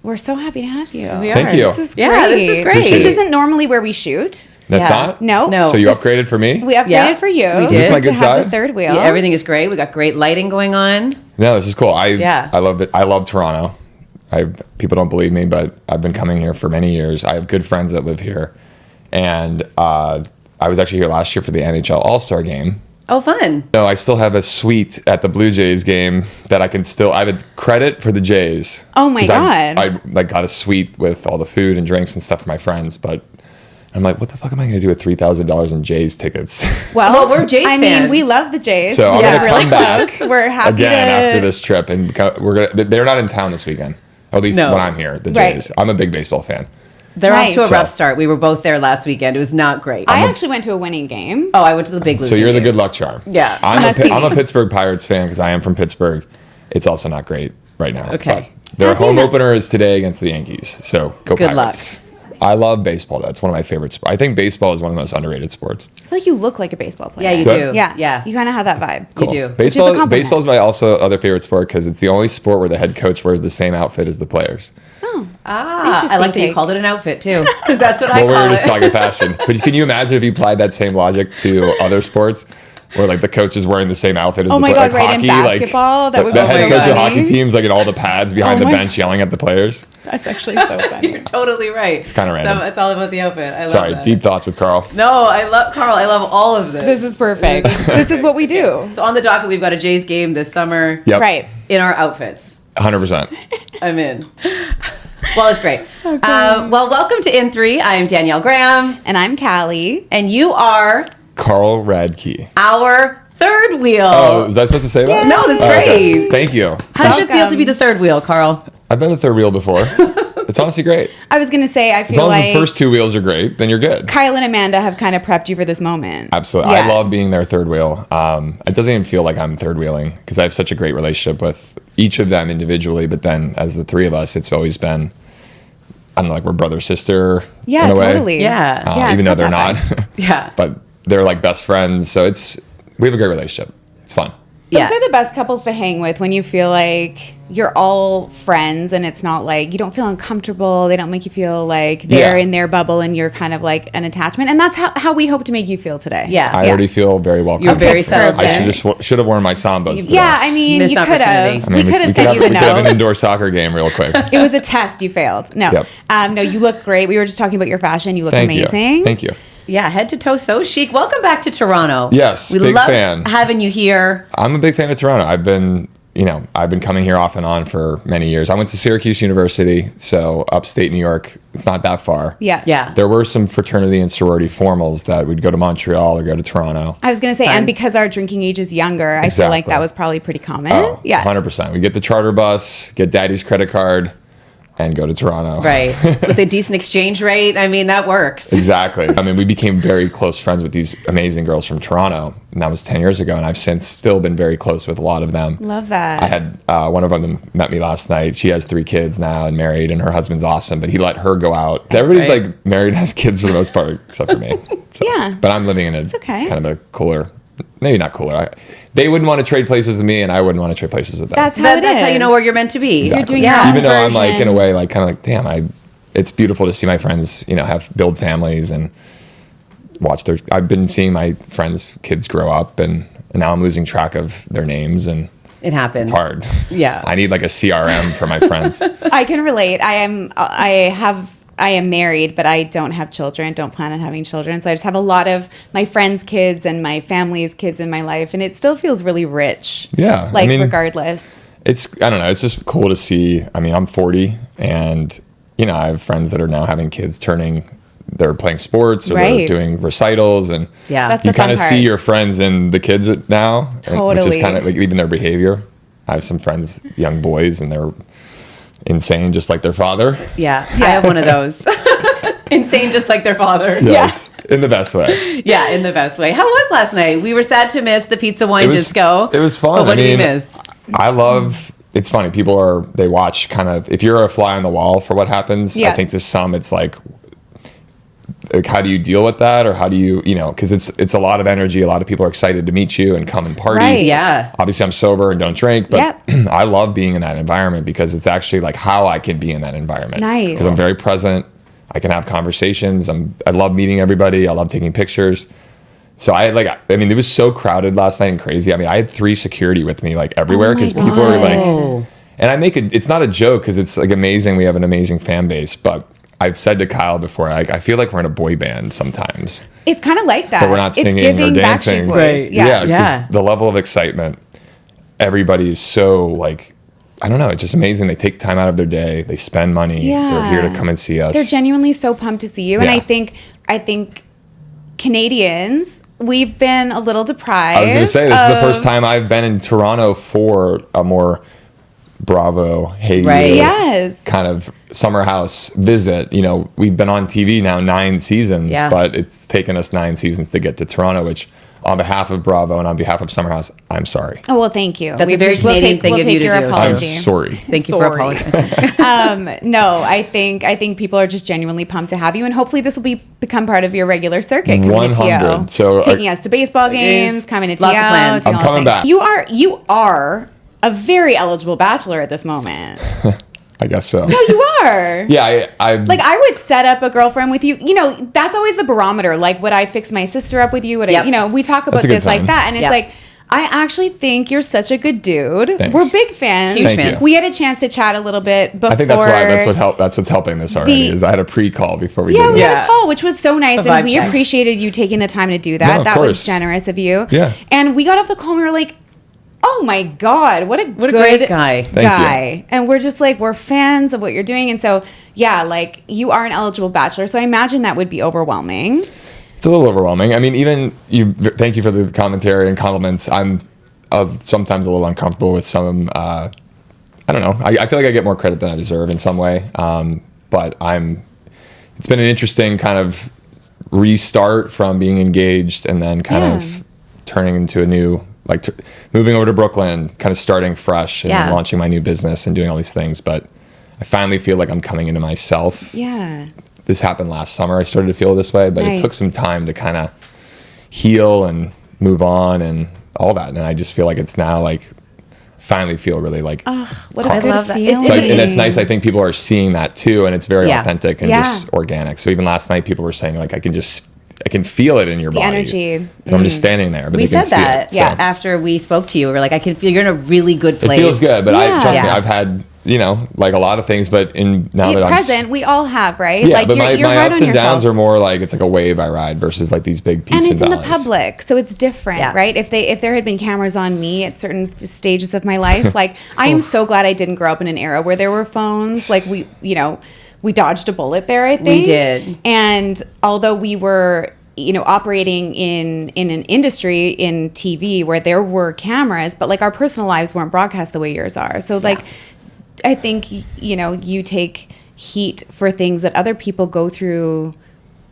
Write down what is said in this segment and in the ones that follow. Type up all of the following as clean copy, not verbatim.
We're so happy to have you. We are. Thank you. This is great. Yeah, this is great. This isn't normally where we shoot. That's Yeah. not? No. So you upgraded for me? We upgraded Yeah, for you. we did. Is this my to good have the side? third wheel. Yeah, everything is great. We got great lighting going on. No, this is cool. Yeah. I love it. I love Toronto. People don't believe me, but I've been coming here for many years. I have good friends that live here. And I was actually here last year for the NHL All-Star game. Oh, fun. No, I still have a suite at the Blue Jays game that I have a credit for the Jays. Oh my 'Cause God. I like got a suite with all the food and drinks and stuff for my friends, but I'm like, what the fuck am I going to do with $3,000 in Jays tickets? Well, we're Jays I fans. mean, we love the Jays. So I'm We gonna live really come back close. We're happy again to. after this trip, and they're not in town this weekend. Or at least No. when I'm here, the Right. Jays. I'm a big baseball fan. They're off to a Nice. rough start. We were both there last weekend. It was not great. I actually went to a winning game. I went to the big So losing you're the game. good luck charm. Yeah. I'm Must be I'm a me. Pittsburgh Pirates fan because I am from Pittsburgh. It's also not great right now. Okay. But their How's he home not- opener is today against the Yankees. So go Good Pirates. I love baseball. That's one of my favorite sports. I think baseball is one of the most underrated sports. I feel like you look like a baseball player. Yeah, you Do I? do. Yeah. Yeah. You kind of have that vibe. You do. Baseball, compliment. baseball is my also other favorite sport because it's the only sport where the head coach wears the same outfit as the players. Oh. I Interesting like that you take. called it an outfit too, because that's what I Well, we call were just it. talking fashion. But can you imagine if you applied that same logic to other sports? Where like the coach is wearing the same outfit as Oh the my player. God, Like right, in hockey, basketball, that like, would the be head so coach of funny. hockey teams like in all the pads behind Oh the my- bench yelling at the players. That's actually so funny. You're totally right. It's kinda random. So it's all about the outfit. I love Sorry, that. deep thoughts with Carl. No, I love Carl. I love all of this. This is perfect. This is what we do. So on the docket, we've got a Jays game this summer. Yep. Right. In our outfits. 100%. I'm in. Well, it's great. Well, welcome to In 3. I'm Danielle Graham, And I'm Callie. and you are Carl Radke. our third wheel. Oh, was I supposed to say that? No, that's Oh, okay. great. Thank you. How does it feel to Welcome. be the third wheel, Carl? I've been the third wheel before. It's honestly great. I was going to say, I As feel long as like the first two wheels are great, then you're good. Kyle and Amanda have kind of prepped you for this moment. Absolutely. Yeah. I love being their third wheel. It doesn't even feel like I'm third wheeling because I have such a great relationship with each of them individually. But then as the three of us, it's always been, I don't know, like we're brother, sister. Yeah, in a way. totally. Yeah. Yeah, Even it's though they're that not. vibe. Yeah. But they're like best friends. So we have a great relationship. It's fun. Those Yeah. are the best couples to hang with when you feel like you're all friends and it's not like you don't feel uncomfortable. They don't make you feel like they're Yeah. in their bubble and you're kind of like an attachment. And that's how we hope to make you feel today. Yeah. I already feel very welcome. You're very Okay, settled. I perfect. should have worn my Sambas today. Yeah, I mean, Missed you could opportunity. have. I mean, we could have sent you the we could have an note. indoor soccer game real quick. It was a test. You failed. No. Yep. No, you look great. We were just talking about your fashion. You look Thank amazing. you. Thank you. Yeah, head to toe so chic. Welcome back to Toronto. Yes, we big love fan. having you here. I'm a big fan of Toronto. I've been coming here off and on for many years. I went to Syracuse University, so upstate New York. It's not that far. Yeah. Yeah. There were some fraternity and sorority formals that would go to Montreal or go to Toronto. I was going to say, Fun. and because our drinking age is younger, I feel like Exactly. that was probably pretty common. Oh, Yeah. 100%. We get the charter bus, get daddy's credit card, and go to Toronto. Right. With a decent exchange rate. I mean, that works. Exactly. I mean, we became very close friends with these amazing girls from Toronto, and that was 10 years ago, and I've since still been very close with a lot of them. Love that. I had one of them met me last night. She has 3 kids now and married, and her husband's awesome, but he let her go out. Everybody's Right. like married and has kids for the most part, except for me. So, Yeah. But I'm living in a okay. kind of a cooler, maybe not cooler. They wouldn't want to trade places with me, and I wouldn't want to trade places with them. That's how That's how you know where you're meant to be. Exactly. You're doing Yeah. your own Even though I'm like in version. a way like kind of like damn, it's beautiful to see my friends have build families and watch I've been seeing my friends' kids grow up and now I'm losing track of their names and It happens. it's hard. Yeah. I need like a CRM for my friends. I can relate. I am married, but I don't have children, don't plan on having children. So I just have a lot of my friends' kids and my family's kids in my life. And it still feels really rich. Yeah, Like, I mean, regardless. I don't know, it's just cool to see. I mean, I'm 40 and I have friends that are now having kids they're playing sports or they're Right. doing recitals and Yeah. That's you the fun kind of part. see your friends and the kids now, which Totally. is kind of like even their behavior. I have some friends, young boys, and they're insane, just like their father. Yeah. I have one of those. Insane, just like their father. Yes, in the best way. Yeah, in the best way. How was last night? We were sad to miss the pizza wine disco. It was fun. But what I did you mean, miss? I love. It's funny. They watch kind of. If you're a fly on the wall for what happens, Yeah. I think to some it's like like, how do you deal with that, or how do you, because it's a lot of energy. A lot of people are excited to meet you and come and party. Right. Yeah. Obviously, I'm sober and don't drink, but Yep. I love being in that environment because it's actually like how I can be in that environment. Nice. Because I'm very present. I can have conversations. I love meeting everybody. I love taking pictures. So it was so crowded last night and crazy. I mean, I had 3 security with me like everywhere because people were like, and I make it. It's not a joke because it's like amazing. We have an amazing fan base, but I've said to Kyle before, I feel like we're in a boy band sometimes. It's kind of like that. But we're not singing it's giving or dancing. Backstreet Boys. Right. Yeah. Because the level of excitement, everybody is so like, I don't know, it's just amazing. They take time out of their day. They spend money. Yeah. They're here to come and see us. They're genuinely so pumped to see you. And Yeah. I think Canadians, we've been a little deprived. I was going to say, this is the first time I've been in Toronto for a more Bravo, Hey You Right. Yes. kind of summer house visit. We've been on TV now 9 seasons, Yeah. but it's taken us 9 seasons to get to Toronto, which on behalf of Bravo and on behalf of Summer House, I'm sorry. Oh, well, thank you. That's a very Canadian thing we'll of you take to your do. apology. I'm sorry. Thank you for Sorry. apologizing. No, I think people are just genuinely pumped to have you, and hopefully this will become part of your regular circuit coming to 100. TO. So taking us to baseball games, coming to TO. Lots of plans. seeing I'm all the coming things. back. You are a very eligible bachelor at this moment. I guess so. No, you are. Yeah, I Like, I would set up a girlfriend with you. That's always the barometer. Like, would I fix my sister up with you? Would Yep. we talk about That's a good this like sign. that. And it's Yep. like, I actually think you're such a good dude. Thanks. We're big fans. Huge Thank fans. you. We had a chance to chat a little bit before. I think that's what's helping this already. Is I had a pre-call before we Yeah, did we it. had a call, which was so nice, A and vibe we check. appreciated you taking the time to do that. No, of That was course. generous of you. Yeah. And we got off the call and we were like, oh my God, what a What a good great guy. Thank you. And we're just like, we're fans of what you're doing. And so, yeah, like, you are an eligible bachelor. So I imagine that would be overwhelming. It's a little overwhelming. I mean, even you. Thank you for the commentary and compliments. I'm sometimes a little uncomfortable with some. I don't know. I feel like I get more credit than I deserve in some way. But it's been an interesting kind of restart from being engaged and then kind of turning into a new, moving over to Brooklyn, kind of starting fresh and Yeah. launching my new business and doing all these things. But I finally feel like I'm coming into myself. Yeah. This happened last summer. I started to feel this way, but it took Nice. some time to kind of heal and move on and all that. And I just feel like it's now finally feel really What calm. a good love that. feeling. So and it's nice. I think people are seeing that too, and it's very Yeah. authentic and Yeah. just organic. So even last night, people were saying I can feel it in your The body. energy. And I'm just standing there, but We they can said see that it. So after we spoke to you. We're like, I can feel you're in a really good it place. feels good, but Yeah. trust me, Yeah. I've had a lot of things, but now Be that present, we all have, right? yeah, like, but you're my hard ups on and downs yourself. are more like it's like a wave I ride versus like these big peaks And it's in the valleys. public, so it's different, Yeah. right? If there had been cameras on me at certain stages of my life, like, I am so glad I didn't grow up in an era where there were phones. Like, we dodged a bullet there, I think. did. And although we were, operating in an industry in TV where there were cameras, but like, our personal lives weren't broadcast the way yours are. So like, I think, you take heat for things that other people go through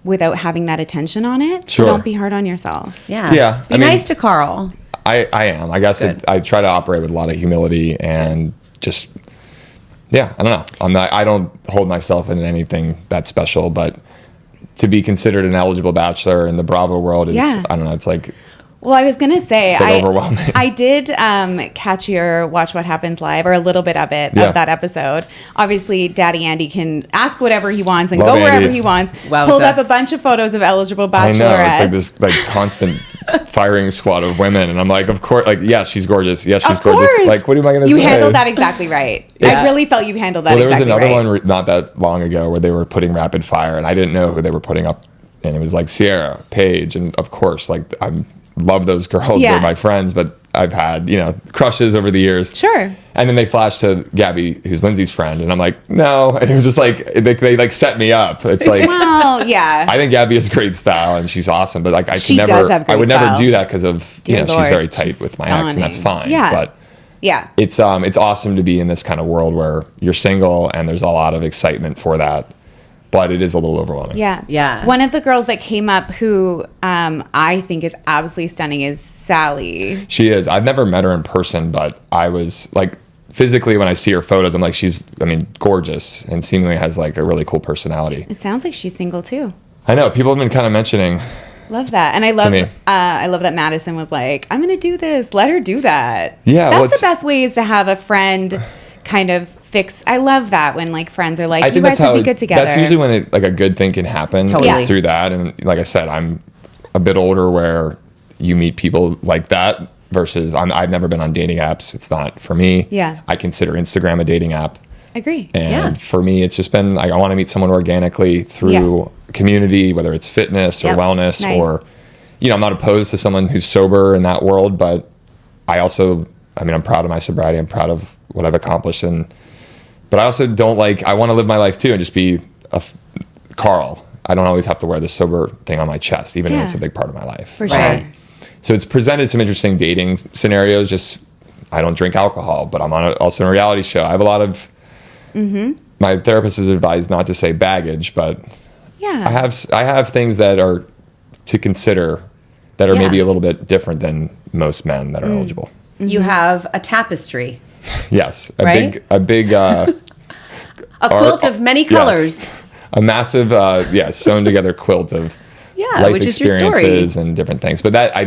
without having that attention on it. Sure. So don't be hard on yourself. Yeah. Yeah, Be I mean- nice to Carl. I am. I guess Good. I try to operate with a lot of humility and just, I don't know. I don't hold myself in anything that special, but to be considered an eligible bachelor in the Bravo world is, Yeah. I don't know, it's like, Well, I was going to say, overwhelming. I did catch your Watch What Happens Live, or a little bit of it, Yeah. of that episode. Obviously, Daddy Andy can ask whatever he wants and Love go wherever Andy. he wants. Wowza. Pulled up a bunch of photos of eligible I bachelorettes. know, it's like this constant firing squad of women. And I'm like, of course, yes, she's gorgeous. Yes, she's Of gorgeous. course. Like, what am I going to say? You handled that exactly right. Yeah. I really felt you handled that Well, there was exactly another right. one not that long ago where they were putting rapid fire, and I didn't know who they were putting up. And it was like Sierra, Paige, and of course, I love those girls. Yeah. They're my friends, but I've had, crushes over the years. Sure. And then they flashed to Gabby, who's Lindsay's friend, and I'm like, no. And it was just like they set me up. It's like Well, yeah. I think Gabby has great style and she's awesome, but like She does have great I would style. never do that because of Dear she's Lord, very tight she's with my ex, and that's stunning. fine. Yeah. But Yeah. it's awesome to be in this kind of world where you're single and there's a lot of excitement for that, but it is a little overwhelming. Yeah. Yeah. One of the girls that came up who I think is absolutely stunning is Sally. She is. I've never met her in person, but I was like, physically when I see her photos, I'm like, gorgeous and seemingly has like a really cool personality. It sounds like she's single too. I know people have been kind of mentioning. Love that. And I love that Madison was like, I'm going to do this. Let her do that. Yeah. That's the best way is to have a friend kind of fix. I love that when like friends are like, you guys would be good together. That's usually when like a good thing can happen. Totally. Is through that. And like I said, I'm a bit older where you meet people like that versus I've never been on dating apps. It's not for me. Yeah. I consider Instagram a dating app. Agree. And for me, it's just been like, I want to meet someone organically through community, whether it's fitness or wellness or, I'm not opposed to someone who's sober in that world, but I'm proud of my sobriety. I'm proud of what I've accomplished. But I also don't I want to live my life too and just be Carl. I don't always have to wear the sober thing on my chest, even if it's a big part of my life. For sure. So it's presented some interesting dating scenarios. Just, I don't drink alcohol, but I'm also on a reality show. I have a lot of, my therapist has advised not to say baggage, but I have things that are to consider that are maybe a little bit different than most men that are eligible. You have a tapestry. Yes. A big a quilt of many colors. Yes, a massive, sewn together quilt of life which is your experiences story. and different things. But I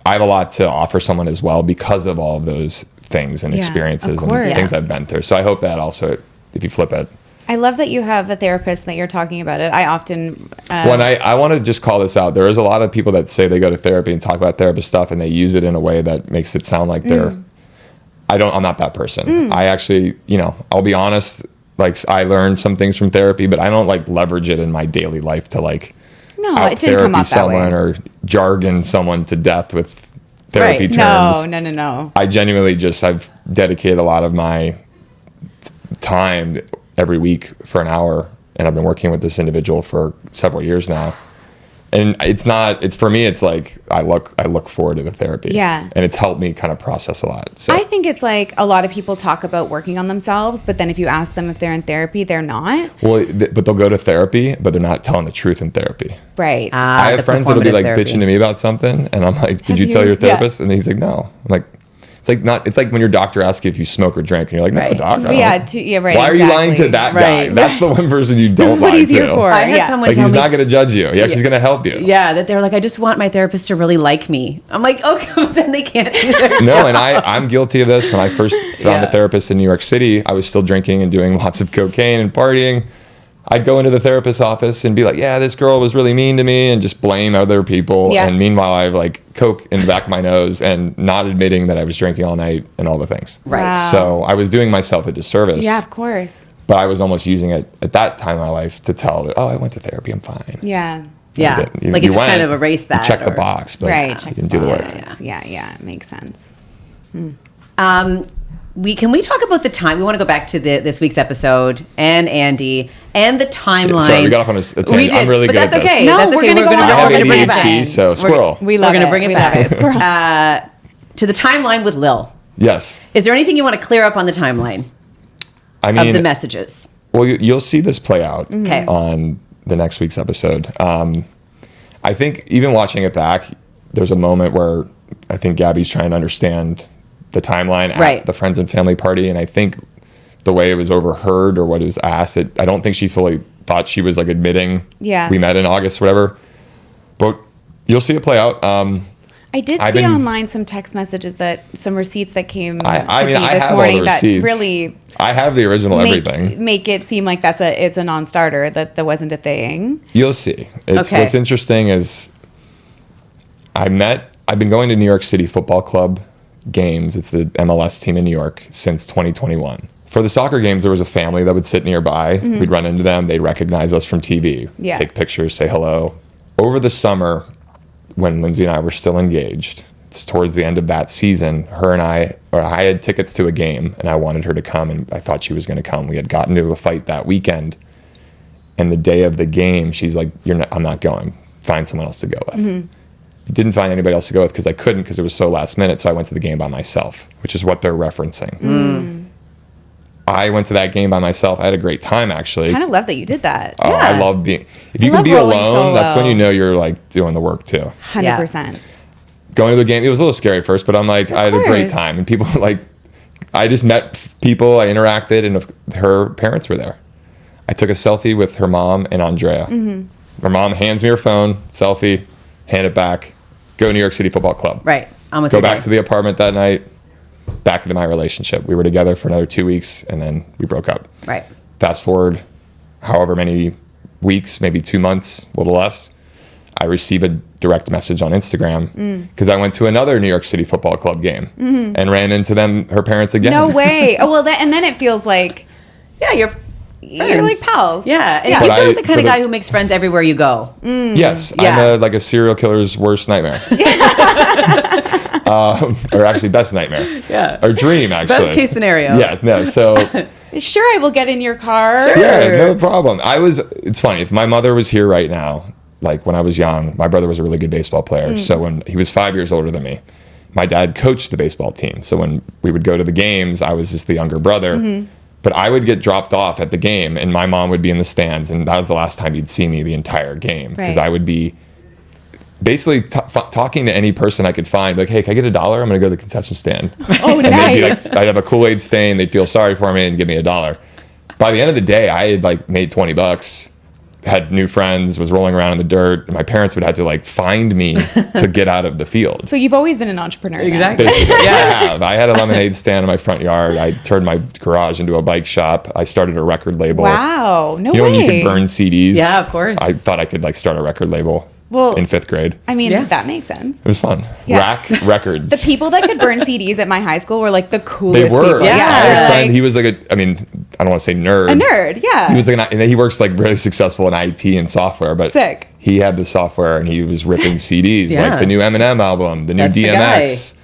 have a lot to offer someone as well because of all of those things and experiences and things I've been through. So I hope that also, if you flip it. I love that you have a therapist that you're talking about it. I often... I want to just call this out. There is a lot of people that say they go to therapy and talk about therapist stuff and they use it in a way that makes it sound like I'm not that person. I actually, I'll be honest, I learned some things from therapy, but I don't leverage it in my daily life to no, it didn't come up that way. Or jargon someone to death with therapy terms. No. I genuinely I've dedicated a lot of my time every week for an hour, and I've been working with this individual for several years now. And for me, it's like I look forward to the therapy. Yeah. And it's helped me kind of process a lot. So I think it's like a lot of people talk about working on themselves, but then if you ask them if they're in therapy, they're not. Well, but they'll go to therapy, but they're not telling the truth in therapy. Right. I have friends that'll be bitching to me about something, and I'm like, "Did you tell your therapist?" And he's like, "No." I'm like, it's like when your doctor asks you if you smoke or drink, and you're like, "No, doc." Right. Why are you lying to that guy? That's the one person you don't lie to. This is what he's here for. I had someone tell he's me, not going to judge you. He's actually going to help you. Yeah, that they're like, I just want my therapist to really like me. I'm like, okay, but then they can't do their No, job. and I'm guilty of this. When I first found a therapist in New York City, I was still drinking and doing lots of cocaine and partying. I'd go into the therapist's office and be like, yeah, this girl was really mean to me, and just blame other people. Yeah. And meanwhile, I have coke in the back of my nose and not admitting that I was drinking all night and all the things. Right. Wow. So I was doing myself a disservice. Yeah, of course. But I was almost using it at that time in my life to tell that, I went to therapy, I'm fine. Yeah. Yeah. You it just kind of erased that. You check the box, but you didn't do the work. Yeah, it makes sense. Can we talk about the time? We want to go back to this week's episode and Andy and the timeline. Sorry, we got off on a tangent. We did, I'm really but good that's at this. okay. No, that's we're okay. gonna go on I have all the ADHD, so squirrel. We love We're it. gonna bring it back. To the timeline with Lil. Yes. Is there anything you want to clear up on the timeline of the messages? Well, you'll see this play out Okay. on the next week's episode. I think even watching it back, there's a moment where I think Gabby's trying to understand the timeline at the friends and family party, and I think the way it was overheard or what it was asked, I don't think she fully thought she was admitting we met in August or whatever. But you'll see it play out. I did see online some text messages some receipts that came to me this morning that really I have the original everything. Make it seem like it's a non-starter, that wasn't a thing. You'll see. What's interesting is I've been going to New York City Football Club games. It's the MLS team in New York since 2021. For the soccer games, there was a family that would sit nearby. We'd run into them. They'd recognize us from TV, take pictures, say hello. Over the summer, when Lindsay and I were still engaged, it's towards the end of that season, I had tickets to a game, and I wanted her to come, and I thought she was going to come. We had gotten into a fight that weekend, and the day of the game, she's like, I'm not going. Find someone else to go with. I didn't find anybody else to go with because I couldn't, because it was so last minute, so I went to the game by myself, which is what they're referencing. I went to that game by myself. I had a great time, actually. I kind of love that you did that. Oh, I love being... If you can be alone, that's when you know you're doing the work too. 100%. Going to the game, it was a little scary at first, but I had a great time. And people I just met people, I interacted, and her parents were there. I took a selfie with her mom and Andrea. My mom hands me her phone, selfie, hand it back, go to New York City Football Club. Right. On with Go your back day. to the apartment that night, back into my relationship. We were together for another 2 weeks, and then we broke up. Right. Fast forward however many weeks, maybe 2 months, a little less, I receive a direct message on Instagram because I went to another New York City Football Club game and ran into her parents again. No way. Oh, well, and then it feels like Yeah, you're like pals. Yeah, and Yeah. you But feel like the for kind of the- guy who makes friends everywhere you go. Yes, Yeah. I'm like a serial killer's worst nightmare. Or actually best nightmare. Yeah. Or dream, actually. Best case scenario. Yeah, no, so... Sure, I will get in your car. Sure. Yeah, no problem. It's funny, if my mother was here right now, like when I was young, my brother was a really good baseball player. So when he was 5 years older than me, my dad coached the baseball team. So when we would go to the games, I was just the younger brother. But I would get dropped off at the game and my mom would be in the stands. And that was the last time you'd see me the entire game. Because Right. I would be basically talking to any person I could find. Like, hey, can I get $1? I'm going to go to the concession stand. Oh, And they'd be nice. like, I'd have a Kool-Aid stain. They'd feel sorry for me and give me $1. By the end of the day, I had like made $20, had new friends, was rolling around in the dirt. And my parents would have to like find me to get out of the field. So you've always been an entrepreneur. then. Exactly. Basically, I had a lemonade stand in my front yard. I turned my garage into a bike shop. I started a record label. Wow. No You know way. when you could burn CDs? Yeah, of course. I thought I could like start a record label Well, in 5th grade. I mean, Yeah. that makes sense. It was fun. Yeah. Rack Records. The people that could burn CDs at my high school were like the They coolest were. people. Yeah. I had a they're friend, like he was like I don't want to say nerd. a nerd. Yeah. He was like, and he works like really successful in IT and software, but Sick. he had the software and he was ripping CDs, Yeah. like the new Eminem album, the new That's the DMX,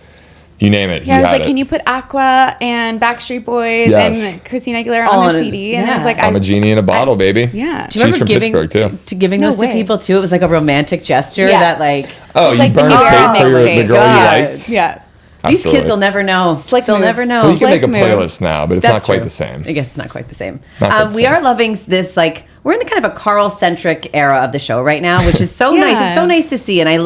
you name it. Yeah, I he was had like, it. can you put Aqua and Backstreet Boys Yes. and Christina Aguilera All on on the a- CD? And I was yeah. like, I'm a genie in a bottle, baby. yeah. Do you remember She's from giving Pittsburgh, too. giving No those way. to people too? It was like a romantic gesture Yeah. that like Oh, It's you like burn the a tape for the mixtape. girl God. you liked? Yeah. these Absolutely. kids will never know. Slick They'll moves. never know. Well, you can Slick make a playlist moves. now, but it's That's not quite true. the same. I guess it's not quite the same. Not quite the We same. are loving this, like, we're in the kind of a Carl-centric era of the show right now, which is so Yeah. nice. It's so nice to see. And we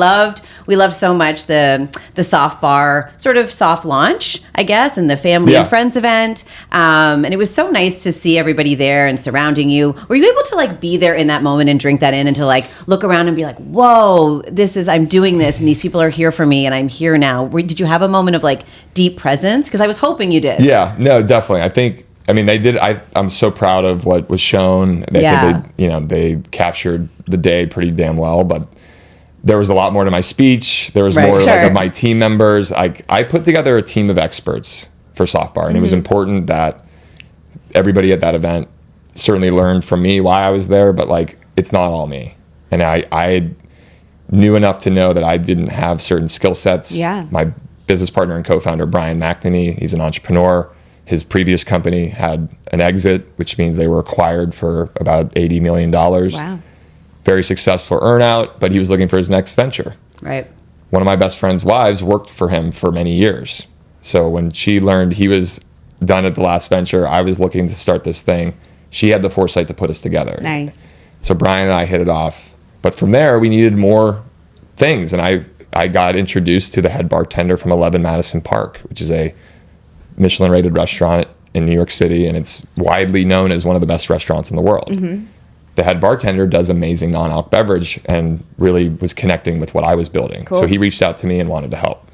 loved so much the soft bar, sort of soft launch, I guess, and the family Yeah. and friends event. And it was so nice to see everybody there and surrounding you. Were you able to, like, be there in that moment and drink that in and to, like, look around and be like, whoa, I'm doing this and these people are here for me and I'm here now? Did you have a moment of, like, deep presence? Because I was hoping you did. Yeah, no, definitely. I mean, they did. I'm so proud of what was shown. Yeah. They captured the day pretty damn well. But there was a lot more to my speech. There was Right. more like Sure. of my team members. I put together a team of experts for Soft Bar, and it was important that everybody at that event certainly learned from me why I was there. But like, it's not all me, and I knew enough to know that I didn't have certain skill sets. Yeah. My business partner and co-founder Brian McNamee, he's an entrepreneur. His previous company had an exit, which means they were acquired for about $80 million. Wow. Very successful earnout, but he was looking for his next venture. Right. One of my best friend's wives worked for him for many years. So when she learned he was done at the last venture, I was looking to start this thing. She had the foresight to put us together. Nice. So Brian and I hit it off. But from there, we needed more things. And I got introduced to the head bartender from 11 Madison Park, which is a Michelin-rated restaurant in New York City, and it's widely known as one of the best restaurants in the world. The head bartender does amazing non-alc beverage and really was connecting with what I was building. Cool. So he reached out to me and wanted to help.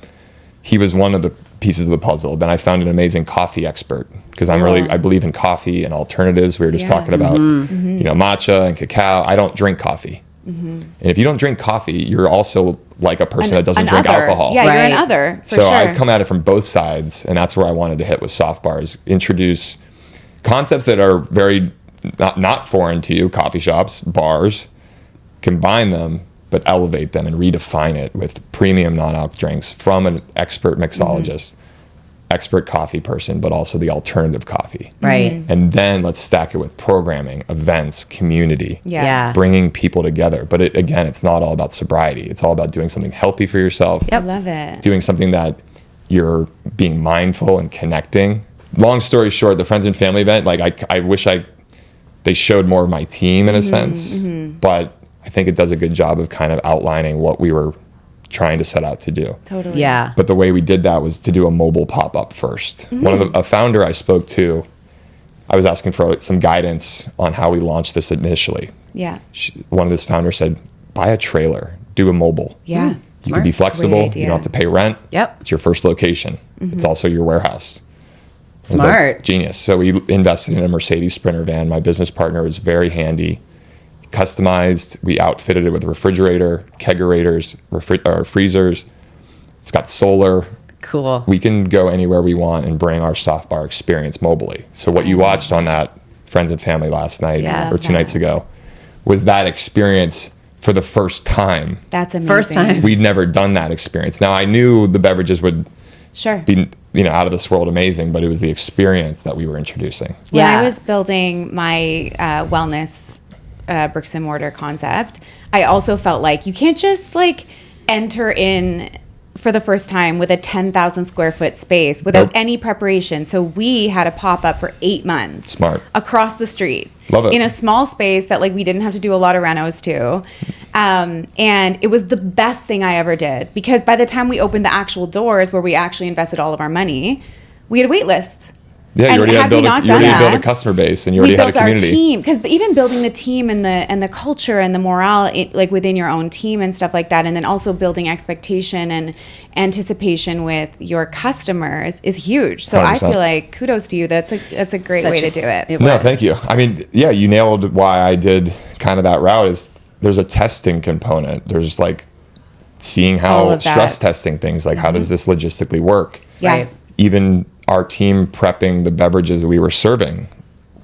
He was one of the pieces of the puzzle. Then I found an amazing coffee expert because I believe in coffee and alternatives. We were just Yeah. talking about, matcha and cacao. I don't drink coffee. And if you don't drink coffee, you're also like a person that doesn't An drink other. alcohol. Yeah, you're Right. an other, for So sure. I come at it from both sides, and that's where I wanted to hit with soft bars. Introduce concepts that are very not foreign to you, coffee shops, bars, combine them, but elevate them and redefine it with premium non-alc drinks from an expert mixologist, expert coffee person, but also the alternative coffee. Right. And then let's stack it with programming, events, community, Yeah. bringing people together. But it's not all about sobriety. It's all about doing something healthy for yourself, I love it. doing something that you're being mindful and connecting. Long story short, the friends and family event, like I wish they showed more of my team in a sense, but I think it does a good job of kind of outlining what we were trying to set out to do. Totally. Yeah. But the way we did that was to do a mobile pop-up first. A founder I spoke to, I was asking for some guidance on how we launched this initially. Yeah. One of his founders said, buy a trailer, do a mobile. Yeah. You can be flexible. Great You idea. don't have to pay rent. Yep. It's your first location. It's also your warehouse. I was like, Smart. genius. So we invested in a Mercedes Sprinter van. My business partner was very handy. Customized. We outfitted it with a refrigerator, kegerators, freezers. It's got solar. Cool. We can go anywhere we want and bring our soft bar experience mobily. So what you watched on that Friends and Family last night Yeah. or 2 nights ago was that experience for the first time. That's amazing. First time. We'd never done that experience. Now I knew the beverages would Sure. be, out of this world amazing, but it was the experience that we were introducing. When Yeah. I was building my wellness bricks and mortar concept, I also felt like you can't just like enter in for the first time with a 10,000 square foot space without Nope. any preparation. So we had a pop up for 8 months. Smart. Across the street. Love it. In a small space that like we didn't have to do a lot of renos to. And it was the best thing I ever did, because by the time we opened the actual doors where we actually invested all of our money, we had wait lists. Yeah, you And already had had we not built done a that, customer base, and you We already had a built our community. team, because even building the team and the culture and the morale, like within your own team and stuff like that, and then also building expectation and anticipation with your customers is huge. So I 100%. feel like kudos to you. That's a great way to do it. No, thank you. I mean, yeah, you nailed why I did kind of that route. Is there's a testing component. There's like seeing All how of that. stress testing things, like how does this logistically work? Yeah. Right. Even our team prepping the beverages that we were serving,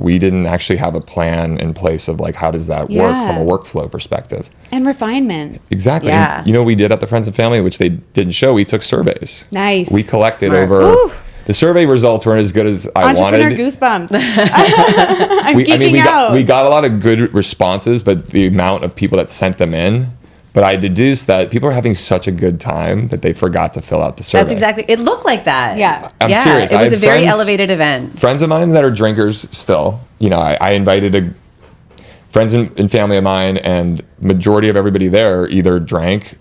we didn't actually have a plan in place of like, how does that work Yeah. from a workflow perspective? And refinement. Exactly. Yeah. And, what we did at the Friends and Family, which they didn't show, we took surveys. Nice. We collected Smart. over, Woo. the survey results weren't as good as I Entrepreneur wanted. goosebumps. I'm geeking out. we got a lot of good responses, but the amount of people that sent them in, but I deduced that people are having such a good time that they forgot to fill out the survey. That's exactly. It looked like that. Yeah. I'm yeah, serious. It I was a had very friends- elevated event. Friends of mine that are drinkers still, I invited friends and family of mine, and majority of everybody there either drank,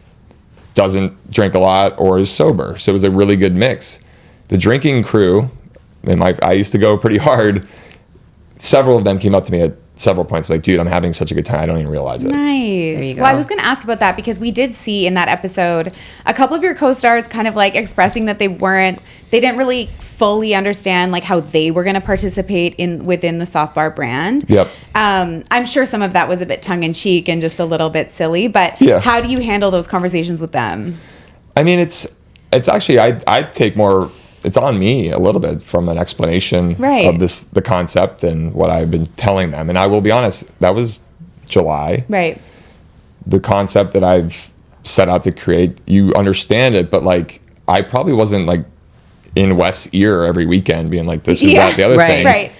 doesn't drink a lot, or is sober. So it was a really good mix. The drinking crew, and I used to go pretty hard. Several of them came up to me at several points like, dude, I'm having such a good time, I don't even realize it. Nice. you Well, I go. was going to ask about that, because we did see in that episode a couple of your co-stars kind of like expressing that they didn't really fully understand like how they were going to participate within the soft bar brand. Yep. I'm sure some of that was a bit tongue in cheek and just a little bit silly, but Yeah. how do you handle those conversations with them? I mean, it's actually, I take more, it's on me a little bit from an explanation Right. of the concept and what I've been telling them. And I will be honest, that was July. Right. The concept that I've set out to create, you understand it, but like, I probably wasn't like in Wes's ear every weekend being like, this is Yeah. that, the other Right. thing. Right.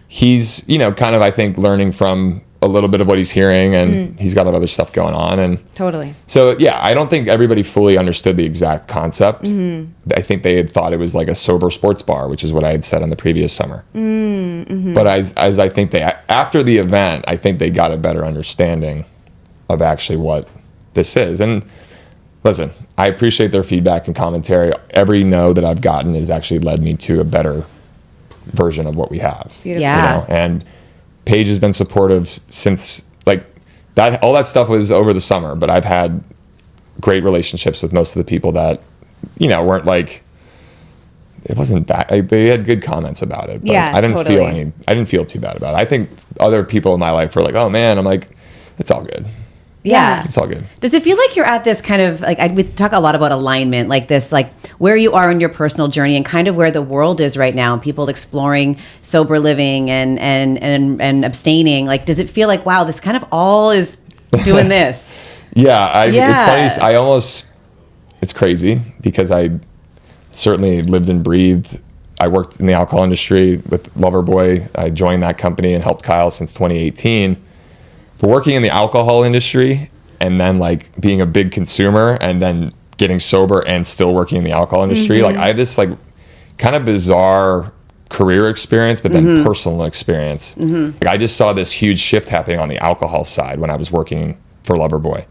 He's, kind of, I think, learning from a little bit of what he's hearing, and he's got other stuff going on. And Totally. so, yeah, I don't think everybody fully understood the exact concept. I think they had thought it was like a sober sports bar, which is what I had said on the previous summer. But as I think after the event, I think they got a better understanding of actually what this is. And listen, I appreciate their feedback and commentary. Every no that I've gotten has actually led me to a better version of what we have. Beautiful. Yeah. And Paige has been supportive since like that. All that stuff was over the summer, but I've had great relationships with most of the people that weren't like. It wasn't bad. They had good comments about it. But Yeah, I didn't totally. I didn't feel too bad about it. I think other people in my life were like, "Oh man," I'm like, "It's all good. Yeah. It's all good." Does it feel like you're at this kind of like we talk a lot about alignment, like this, like where you are in your personal journey and kind of where the world is right now, people exploring sober living and abstaining. Like, does it feel like, wow, this kind of all is doing this? Yeah, Yeah. it's funny. It's crazy because I certainly lived and breathed. I worked in the alcohol industry with Loverboy. I joined that company and helped Kyle since 2018. But working in the alcohol industry and then like being a big consumer and then getting sober and still working in the alcohol industry, like I have this like kind of bizarre career experience, but then personal experience. Like I just saw this huge shift happening on the alcohol side when I was working for Loverboy.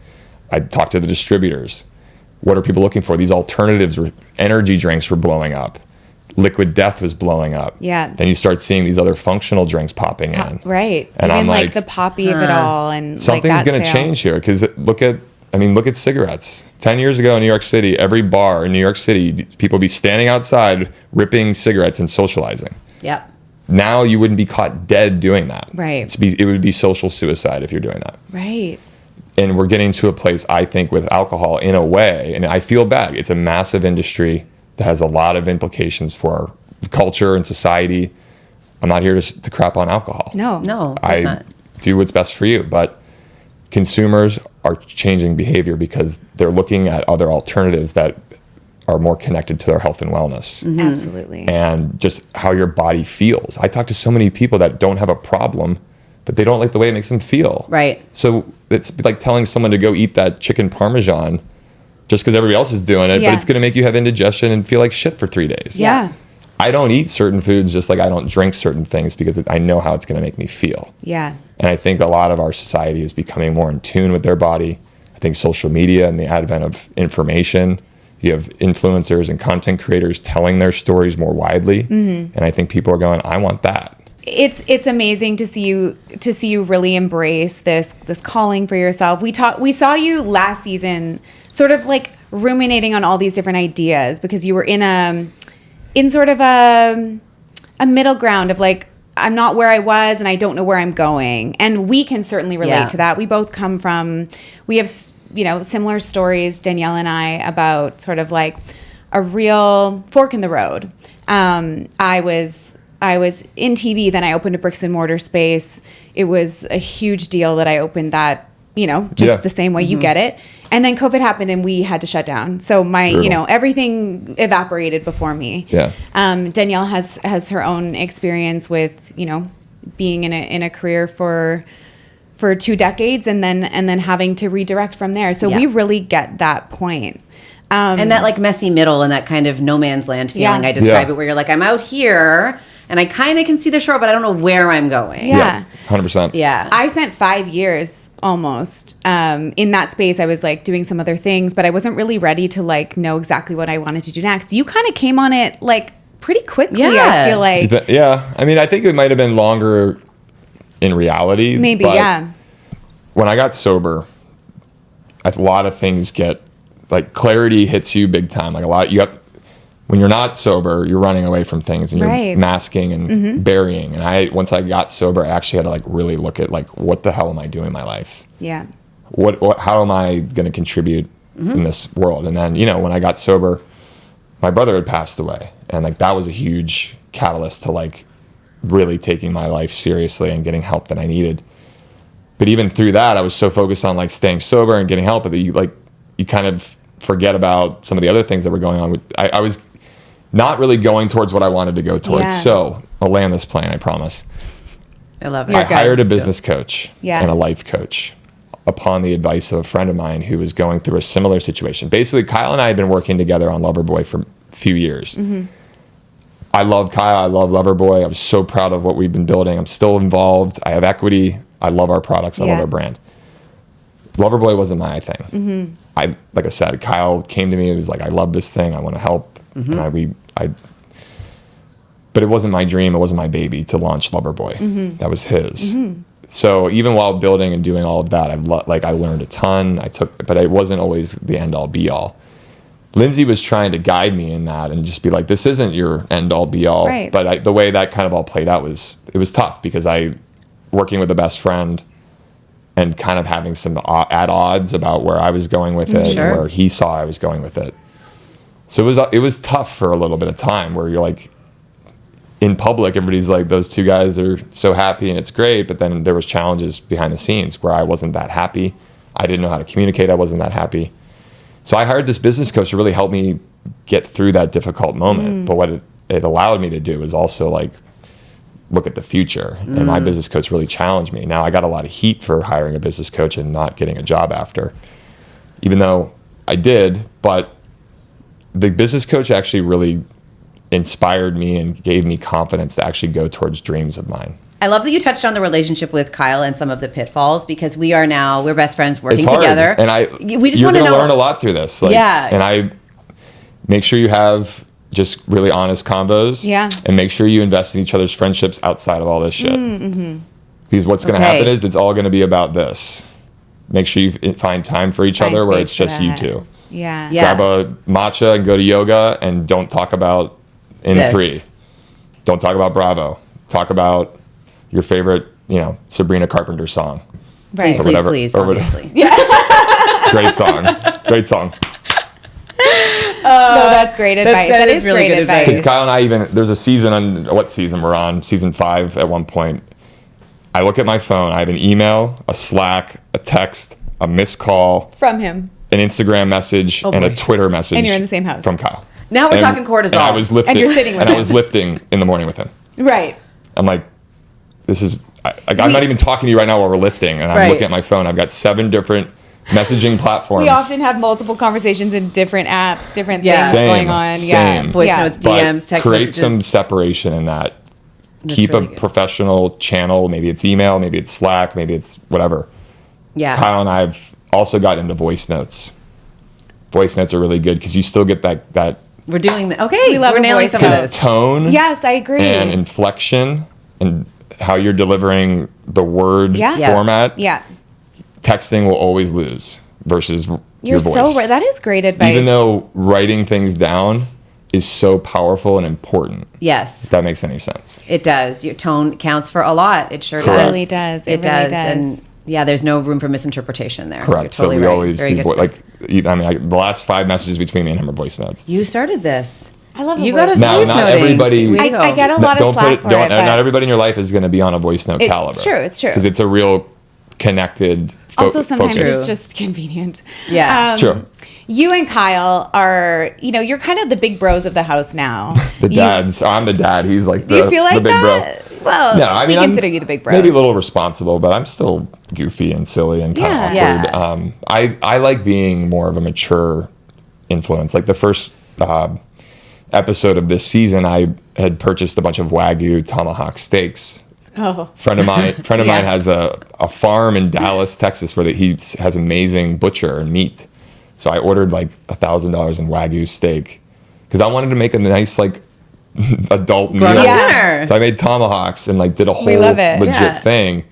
I talked to the distributors. What are people looking for? These alternatives, energy drinks were blowing up. liquid death was blowing up. Yeah. Then you start seeing these other functional drinks popping in. Right. And Even I'm like the poppy of it all, and something's like going to change here, because look at cigarettes. 10 years ago in New York City, every bar in New York City, people would be standing outside ripping cigarettes and socializing. Yep. Now you wouldn't be caught dead doing that. Right. It would be social suicide if you're doing that. Right. And we're getting to a place, I think, with alcohol in a way, and I feel bad. It's a massive industry that has a lot of implications for our culture and society. I'm not here to crap on alcohol. No, of course I not. do what's best for you, but consumers are changing behavior because they're looking at other alternatives that are more connected to their health and wellness. Mm-hmm. Absolutely. And just how your body feels. I talk to so many people that don't have a problem, but they don't like the way it makes them feel. Right. So it's like telling someone to go eat that chicken parmesan just because everybody else is doing it, Yeah. but it's going to make you have indigestion and feel like shit for 3 days. Yeah. I don't eat certain foods just like I don't drink certain things because I know how it's going to make me feel. Yeah. And I think a lot of our society is becoming more in tune with their body. I think social media and the advent of information, you have influencers and content creators telling their stories more widely. Mm-hmm. And I think people are going, I want that. It's amazing to see you really embrace this calling for yourself. We saw you last season sort of like ruminating on all these different ideas because you were in sort of a middle ground of like, I'm not where I was and I don't know where I'm going. And we can certainly relate to that. We both we have, similar stories, Danielle and I, about sort of like a real fork in the road. I was in TV, then I opened a bricks and mortar space. It was a huge deal that I opened that, the same way you get it. And then COVID happened and we had to shut down. So everything evaporated before me. Yeah. Danielle has her own experience with, being in a career for 2 decades and then having to redirect from there. So we really get that point. And that like messy middle and that kind of no man's land feeling, I describe it, where you're like, I'm out here and I kind of can see the shore, but I don't know where I'm going. Yeah. 100%. Yeah. I spent 5 years almost in that space. I was like doing some other things, but I wasn't really ready to like know exactly what I wanted to do next. You kind of came on it like pretty quickly, I feel like. Yeah. I mean, I think it might have been longer in reality. Maybe, yeah. When I got sober, a lot of things get like clarity hits you big time. Like when you're not sober, you're running away from things and you're masking and burying. And once I got sober, I actually had to like really look at like, what the hell am I doing in my life? Yeah. How am I going to contribute in this world? And then, when I got sober, my brother had passed away. And like, that was a huge catalyst to like really taking my life seriously and getting help that I needed. But even through that, I was so focused on like staying sober and getting help that you kind of forget about some of the other things that were going on. I was not really going towards what I wanted to go towards. Yeah. So I'll land this plane, I promise. I love it. I hired a business coach Yeah. and a life coach upon the advice of a friend of mine who was going through a similar situation. Basically, Kyle and I had been working together on Loverboy for a few years. Mm-hmm. I love Kyle. I love Loverboy. I was so proud of what we've been building. I'm still involved. I have equity. I love our products. I love our brand. Loverboy wasn't my thing. Mm-hmm. Like I said, Kyle came to me. It was like, I love this thing. I want to help. Mm-hmm. And but it wasn't my dream. It wasn't my baby to launch Loverboy. Mm-hmm. That was his. Mm-hmm. So even while building and doing all of that, I learned a ton. But it wasn't always the end all be all. Lindsay was trying to guide me in that and just be like, this isn't your end all be all. Right. But the way that kind of all played out was tough because working with a best friend and kind of having some at odds about where I was going with it and where he saw I was going with it. So it was tough for a little bit of time where you're like, in public, everybody's like, those two guys are so happy and it's great. But then there was challenges behind the scenes where I wasn't that happy. I didn't know how to communicate. I wasn't that happy. So I hired this business coach to really help me get through that difficult moment. But what it allowed me to do is also like look at the future. And my business coach really challenged me. Now I got a lot of heat for hiring a business coach and not getting a job after, even though I did. But the business coach actually really inspired me and gave me confidence to actually go towards dreams of mine. I love that you touched on the relationship with Kyle and some of the pitfalls because we're best friends working It's hard. together. And we just you're want to going to know. learn a lot through this. Yeah. And I make sure you have just really honest combos. Yeah. And make sure you invest in each other's friendships outside of all this shit. Because what's going to happen is it's all going to be about this. Make sure you find time for each other where it's just you two. Yeah. Grab a matcha and go to yoga, and don't talk about In 3. Don't talk about Bravo. Talk about your favorite, Sabrina Carpenter song. Right. Please, obviously. Great song. No, that's great advice. That is really great advice. Because Kyle and I there's a season on, what season we're on? Season 5 at one point. I look at my phone. I have an email, a Slack, a text, a missed call. From him. An Instagram message, and a Twitter message. And you're in the same house. From Kyle. Now we're talking cortisol. And I was lifting. And you're sitting with him. And I was lifting in the morning with him. Right. I'm like, this is... I'm not even talking to you right now while we're lifting, and I'm looking at my phone. I've got 7 different messaging platforms. We often have multiple conversations in different apps, different things going on. Same. Voice notes, DMs, text create messages. some separation in that. Keep really a good. professional channel. Maybe it's email, maybe it's Slack, maybe it's whatever. Yeah. Kyle and I have also gotten into voice notes. Voice notes are really good because you still get that We're doing that. Okay, We love we're a nailing voice some of note. those. tone Yes, I agree. and inflection and how you're delivering the word format. Yeah. Texting will always lose versus your You're voice. so right. That is great advice. Even though writing things down is so powerful and important. Yes, If that makes any sense. it does. Your tone counts for a lot. It sure Correct. does. It really does. It It really does. does. And yeah, there's no room for misinterpretation there. Correct. You're totally So we right. always Very do good advice. the last 5 messages between me and him are voice notes. You started this. I love You a got voice us Now, voice not noting. everybody- Way to go. I get a lot of slack for it. But not everybody in your life is going to be on a voice note caliber. It's true. It's true. Because it's a real connected Also, sometimes focus. it's just convenient. Yeah. True. You and Kyle are, you're kind of the big bros of the house now. The dads. I'm the dad. He's like Do you feel like the big that? bro. Well, No, I mean, we I'm consider you the big bros. Maybe a little responsible, but I'm still goofy and silly and kind of Yeah. awkward. I like being more of a mature influence. Like the first episode of this season, I had purchased a bunch of Wagyu tomahawk steaks. Oh. Friend of mine Yeah. has a farm in Dallas, Texas, where he has amazing butcher and meat. So I ordered like $1,000 in Wagyu steak because I wanted to make a nice like adult meal. Grown-up Yeah. dinner. So I made tomahawks and like did a whole love it. legit Yeah. thing.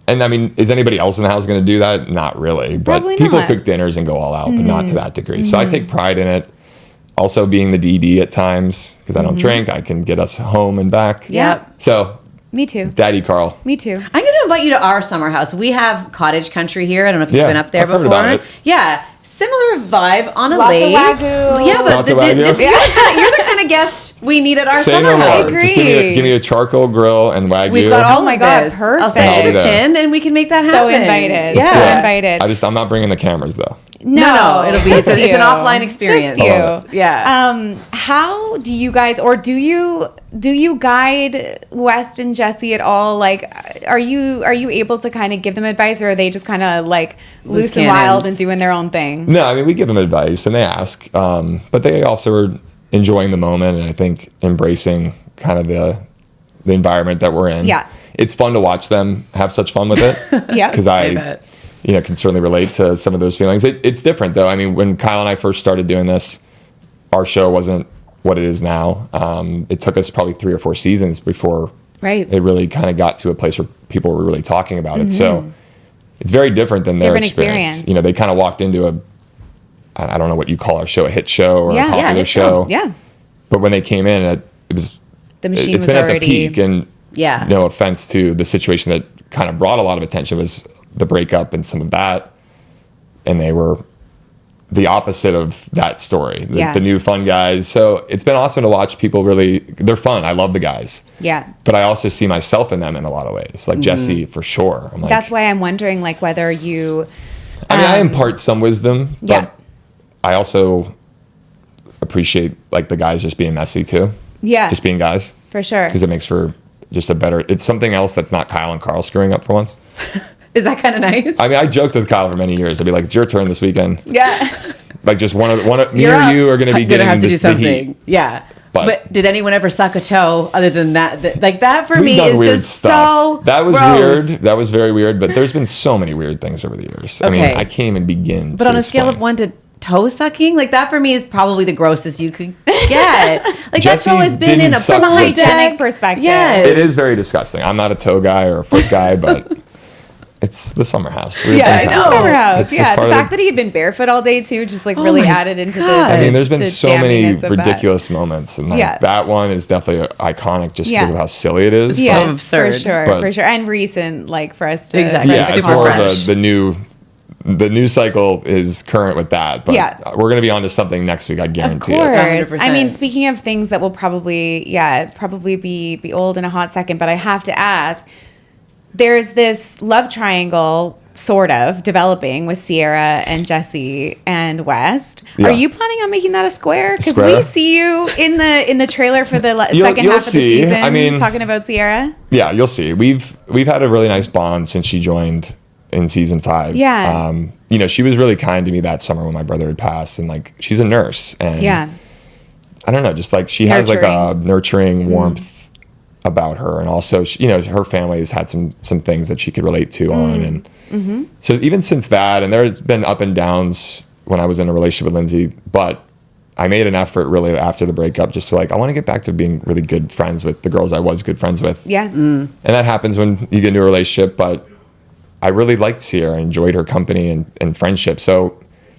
And I mean, is anybody else in the house going to do that? Not really. But Probably people not. cook dinners and go all out, but not to that degree. So I take pride in it. Also being the DD at times because I don't drink. I can get us home and back. Yep. So Me too. Daddy Carl. Me too. I'm going to invite you to our summer house. We have cottage country here. I don't know if you've Yeah, been up there I've heard before. about it. Yeah. Similar vibe on a Lots of lake. Wagyu. Yeah, but Lots of Wagyu. you're the kind of guest we need at our Say summer no more. house. agree. Just give me a charcoal grill and Wagyu. We've got all Oh my of God, this. I'll perfect. send you the I'll be there. pin and we can make that happen. So invited. Yeah. So invited. I'm not bringing the cameras though. No, it'll be just it's an you. offline experience. Just you. love Yeah. How do you guys, or do you guide West and Jesse at all? Like, are you able to kind of give them advice, or are they just kind of like loose and cannons. wild and doing their own thing? No, I mean, we give them advice and they ask, but they also are enjoying the moment and I think embracing kind of the environment that we're in. Yeah. It's fun to watch them have such fun with it. Yeah. Because I bet. can certainly relate to some of those feelings. It's different though. I mean, when Kyle and I first started doing this, our show wasn't what it is now. It took us probably 3 or 4 seasons before Right. it really kind of got to a place where people were really talking about it. So it's very different than their Different experience. experience. They kind of walked into I don't know what you call our show, a hit show or Yeah. a Yeah, popular hit show. show. Yeah. But when they came in, it was The machine it's was been already at the peak, and Yeah. no offense to the situation that kind of brought a lot of attention was the breakup and some of that, and they were the opposite of that story. The new fun guys. So it's been awesome to watch people really. They're fun. I love the guys. Yeah. But I also see myself in them in a lot of ways. Like Jesse, for sure. I'm like, That's why I'm wondering, like, whether you. I mean, I impart some wisdom, but Yeah. I also appreciate like the guys just being messy too. Yeah. Just being guys. For sure. Because it makes for just a better. It's something else that's not Kyle and Carl screwing up for once. Is that kind of nice? I mean, I joked with Kyle for many years. I'd be like, "It's your turn this weekend." Yeah. Like, just one of me You're or up. you are going to be I'm getting gonna have to do the heat. something. Yeah. But- But did anyone ever suck a toe other than that? Like that for We've me done is weird just stuff. so That was gross. weird. That was very weird. But there's been so many weird things over the years. I mean, Okay. I can't even begin. But to on a scale of explain. 1 to toe sucking. Like that for me is probably the grossest you could get. Like that's Jesse always been didn't suck from a the- hygienic perspective. Yeah, It is very disgusting. I'm not a toe guy or a foot guy, but it's the summer house. Weird Yeah, things it's happen. a summer house. It's just Yeah, part the of fact that he had been barefoot all day too, just like Oh really my added into the. God. I mean, there's been the so many jamminess of that. ridiculous moments, and like Yeah. that one is definitely iconic just Yeah. because of how silly it is. Yes, So absurd. for But- sure, and recent, like for us to Exactly. But for yeah, us to it's super more comment. of fresh. the new cycle is current with that. But Yeah. we're gonna be onto something next week. I Of guarantee it. course. 100%. I mean, speaking of things that will probably be old in a hot second, but I have to ask. There's this love triangle sort of developing with Sierra and Jesse and West. Yeah. Are you planning on making that a square? Because Square? we see you in the trailer for the You'll- second you'll half of the see. season. I mean- talking about Sierra. Yeah, you'll see. We've had a really nice bond since she joined in season 5. Yeah. You know, she was really kind to me that summer when my brother had passed, and like she's a nurse, and Yeah. I don't know, just like she has like a Nurturing. nurturing warmth about her, and also she, you know, her family has had some things that she could relate to on, and so even since that, and there's been up and downs when I was in a relationship with Lindsay, but I made an effort really after the breakup just to like I want to get back to being really good friends with the girls I was good friends with. Yeah. And that happens when you get into a relationship, but I really liked Sierra, enjoyed her company and friendship. So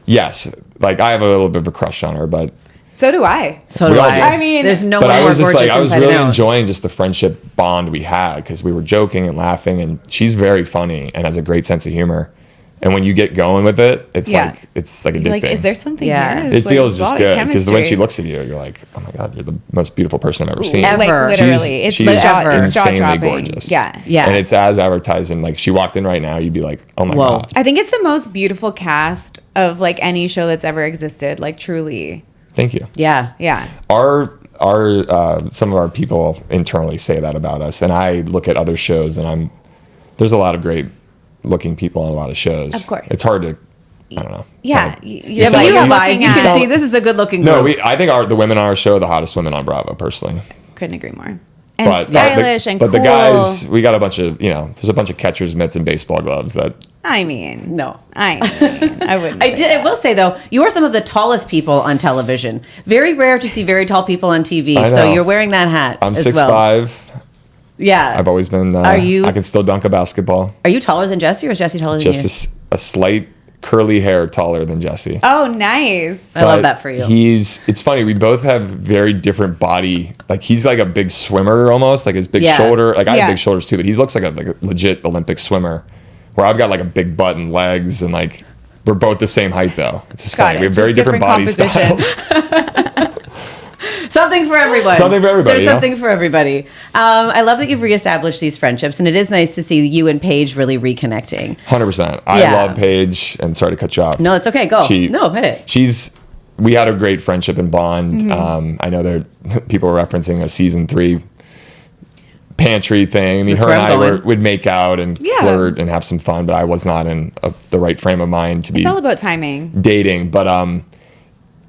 yes, like I have a little bit of a crush on her, but So do I. So We do all I. do. I mean- there's no but one I more was just gorgeous like I was inside really and out. enjoying just the friendship bond we had because we were joking and laughing, and she's very funny and has a great sense of humor. And when you get going with it, it's Yeah. like addicting. You're like, is there something Yeah. here? It It's like feels a just lot of good because when she chemistry. looks at you, you're like, oh my god, you're the most beautiful person I've ever seen. Ever. Like literally, She's- it's she's it's jaw insanely dropping. gorgeous. Yeah. Yeah. And it's as advertised, and like she walked in right now, you'd be like, oh my Whoa. god. I think it's the most beautiful cast of like any show that's ever existed. Like truly. Thank you. Yeah. Yeah. Our some of our people internally say that about us, and I look at other shows, and there's a lot of great looking people on a lot of shows. Of course. It's hard to, I don't know. Yeah. kinda- You're Yeah, sound but like you you- have eyes. You looking can at- see this is a good looking No, group. I think the women on our show are the hottest women on Bravo, personally. Couldn't agree more. And But stylish and but cool. the guys, we got a bunch of there's a bunch of catcher's mitts and baseball gloves that I mean, No. I wouldn't. I say did. I that. will say though, you are some of the tallest people on television. Very rare to see very tall people on TV. I So know. you're wearing that hat. I'm as 6'5". well. Yeah. I've always been. Are you- I can still dunk a basketball. Are you taller than Jesse, or is Jesse taller than Just you? a slight curly hair taller than Jesse. Oh, nice. I love But that for you. It's funny. We both have very different body. Like he's like a big swimmer almost, like his big Yeah. shoulder. Like I have Yeah. big shoulders too, but he looks like a legit Olympic swimmer. Where I've got like a big butt and legs, and like we're both the same height though. It's just Got funny. it. We have very Just different body different styles. Something for everyone. Something for everybody, There's yeah. something for everybody. I love that you've reestablished these friendships, and it is nice to see you and Paige really reconnecting. 100%. I Yeah. love Paige, and sorry to cut you off. No, it's okay. Go. No, hit it. We had a great friendship and bond. Mm-hmm. I know there people were referencing a season 3 pantry thing. I mean, That's her where and I'm I going. would make out and Yeah. flirt and have some fun, but I was not in the right frame of mind to be It's all about timing. dating. But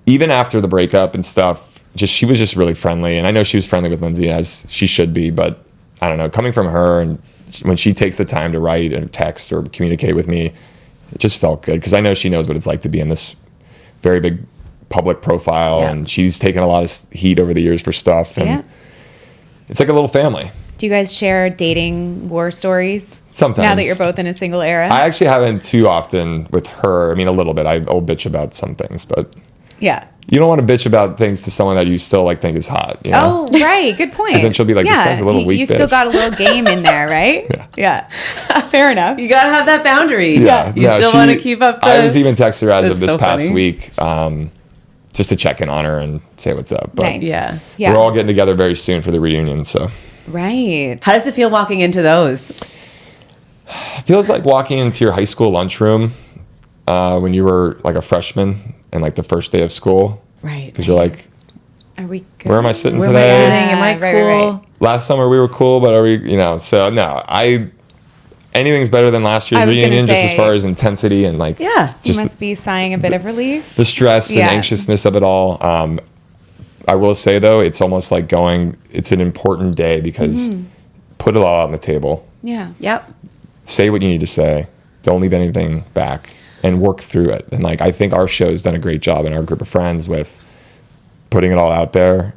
even after the breakup and stuff, she was just really friendly, and I know she was friendly with Lindsay as she should be. But I don't know, coming from her, and when she takes the time to write and text or communicate with me, it just felt good because I know she knows what it's like to be in this very big public profile, Yeah. and she's taken a lot of heat over the years for stuff, and Yeah. it's like a little family. Do you guys share dating war stories? Sometimes. Now that you're both in a single era? I actually haven't too often with her. I mean, a little bit. I'll bitch about some things, but yeah. you don't want to bitch about things to someone that you still like think is hot. You know? Oh, right. Good point. 'Cause then she'll be like, this guy's a little weak You still bitch. got a little game in there, right? Yeah. Fair enough. You gotta have that boundary. Yeah, You no, still want to keep up the. I was even texted her as of That's this so past funny. week, just to check in on her and say what's up. But Nice. Yeah. Yeah. we're all getting together very soon for the reunion, so Right. How does it feel walking into those? it feels like walking into your high school lunchroom when you were like a freshman and like the first day of school, Right. because you're like, Are we good? where am I sitting Where am I today? sitting? Am I Yeah, cool? right, right. Last summer we were cool, but are we? So no, anything's better than last year's I was gonna reunion, just as say- far as intensity and like Yeah. You just must be sighing a bit of relief. the stress Yeah. and anxiousness of it all. I will say though, it's almost like it's an important day because put it all out on the table. Yeah. Yep. Say what you need to say. Don't leave anything back. and work through it. And like, I think our show's done a great job in our group of friends with putting it all out there,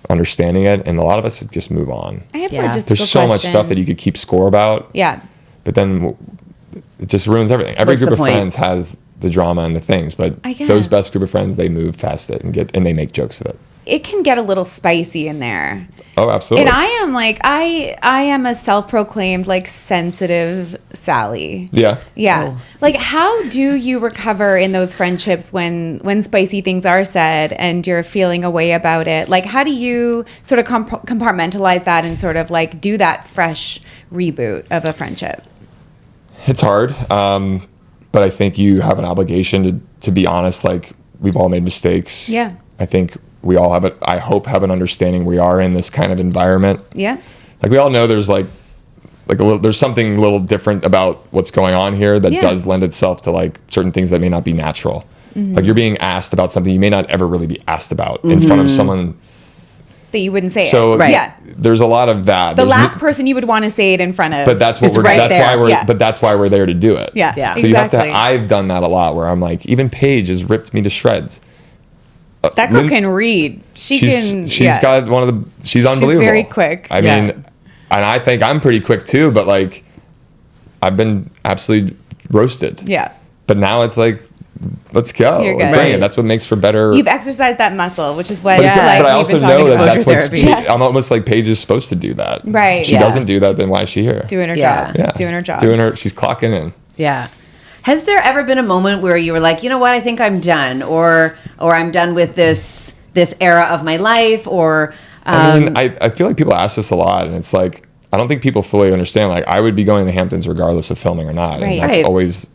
understanding it, and a lot of us just move on. I have a Yeah. logistical There's so much question. stuff that you could keep score about, Yeah. but then it just ruins everything. Every What's the group of point? friends has the drama and the things, but I guess. those best group of friends, they move past it and they make jokes of it. It can get a little spicy in there. Oh, absolutely. And I am like, I am a self-proclaimed like sensitive Sally. Yeah. Yeah. Oh. Like, how do you recover in those friendships when spicy things are said and you're feeling a way about it? Like, how do you sort of compartmentalize that and sort of like do that fresh reboot of a friendship? It's hard. But I think you have an obligation to be honest. Like, we've all made mistakes. Yeah. I think we all have I hope have an understanding we are in this kind of environment. Yeah. Like, we all know there's there's something a little different about what's going on here that Yeah. does lend itself to like certain things that may not be natural. Like, you're being asked about something you may not ever really be asked about in front of someone. That you wouldn't say So it. Right. Yeah. there's a lot of that. The There's last person you would want to say it in front of. but that's what is we're right that's there. why we're Yeah. but that's why we're there to do it. Yeah. Yeah. So Exactly. you have to I've done that a lot where I'm like, even Paige has ripped me to shreds. That girl Lin- can read. She's She's got one of the she's unbelievable. very quick. I Yeah. mean, and I think I'm pretty quick too, but like, I've been absolutely roasted. Yeah. But now it's like, let's go. You're Like, good. bring Right. it. That's what makes for better. You've exercised that muscle, which is what but, it's, like, but I we've also been talking know that about. that's what's. Therapy. I'm almost like Paige is supposed to do that. Right. She Yeah. doesn't do that, then why is she here? Doing her Yeah. job. Doing her job. She's clocking in. Yeah. Has there ever been a moment where you were like, you know what, I think I'm done, or I'm done with this era of my life, or I mean, I feel like people ask this a lot, and it's like, I don't think people fully understand. Like, I would be going to the Hamptons regardless of filming or not. Right. And that's Right. always,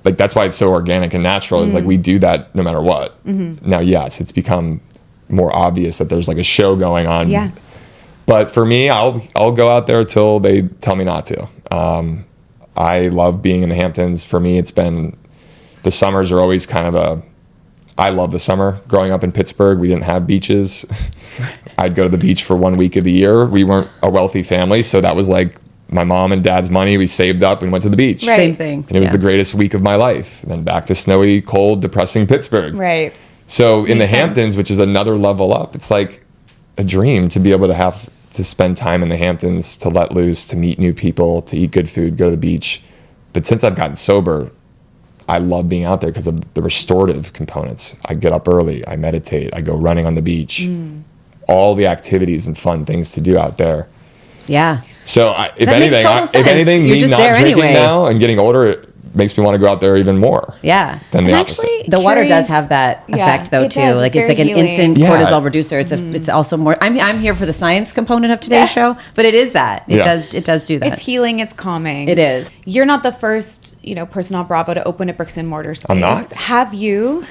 like, that's why it's so organic and natural. Is like, we do that no matter what. Now, yes, it's become more obvious that there's like a show going on. Yeah. But for me, I'll go out there till they tell me not to. I love being in the Hamptons. For me, it's been, the summers are always kind of I love the summer. Growing up in Pittsburgh, we didn't have beaches. I'd go to the beach for 1 week of the year. We weren't a wealthy family, so that was like my mom and dad's money. We saved up and went to the beach. Right. same thing. And it was Yeah. the greatest week of my life. And then back to snowy, cold, depressing Pittsburgh. Right. So in the Makes sense. Hamptons, which is another level up, it's like a dream to be able to have to spend time in the Hamptons, to let loose, to meet new people, to eat good food, go to the beach. But since I've gotten sober, I love being out there because of the restorative components. I get up early, I meditate, I go running on the beach, all the activities and fun things to do out there. Yeah. So if That makes anything, total sense. if anything, You're me just not there drinking anyway. now and getting older, it makes me want to go out there even more. Yeah. Than the I'm opposite. actually The water does curious- have that Yeah, effect, though, it too. does. Like, It's it's like an very instant healing. Yeah. cortisol reducer. It's also more. I'm here for the science component of today's show, but it is that. It Yeah. does do that. It's healing. It's calming. It is. You're not the first, person on Bravo to open a bricks and mortar space. I'm not? Have you?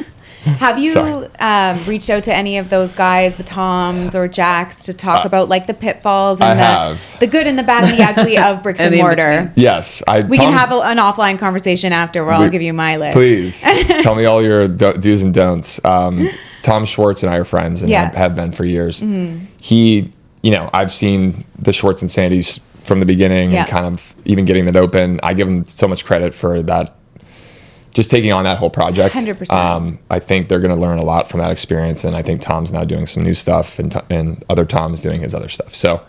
Have you Sorry. reached out to any of those guys, the Toms or Jacks, to talk about like the pitfalls I and have. the good and the bad and the ugly of bricks And and the mortar? in-between. Yes. We can have an offline conversation after where I'll give you my list. Please tell me all your do's and don'ts. Tom Schwartz and I are friends and Yeah. have been for years. He, I've seen the Schwartz and Sandys from the beginning Yeah. and kind of even getting that open. I give him so much credit for that, just taking on that whole project. 100%. I think they're going to learn a lot from that experience. And I think Tom's now doing some new stuff and other Tom's doing his other stuff. So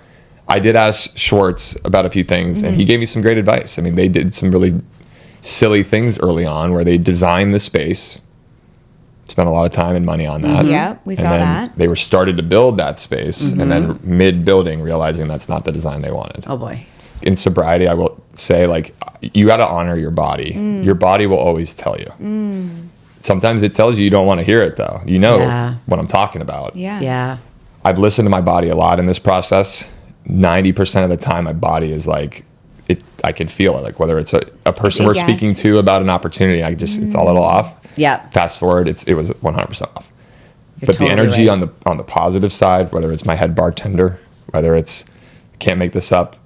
I did ask Schwartz about a few things and he gave me some great advice. I mean, they did some really silly things early on where they designed the space, spent a lot of time and money on that. Yeah, we and saw then that. they were started to build that space and then mid-building realizing that's not the design they wanted. Oh, boy. In sobriety, I will say, like, you got to honor your body. Your body will always tell you. Sometimes it tells you don't want to hear it, though. You know Yeah. what I'm talking about. Yeah. Yeah. I've listened to my body a lot in this process. 90% of the time, my body is like, I can feel it. Like, whether it's a person we're Yes. speaking to about an opportunity, it's all a little off. Yeah. Fast forward, it was 100% off. You're But totally the energy right. on the positive side, whether it's my head bartender, whether it's, can't make this up,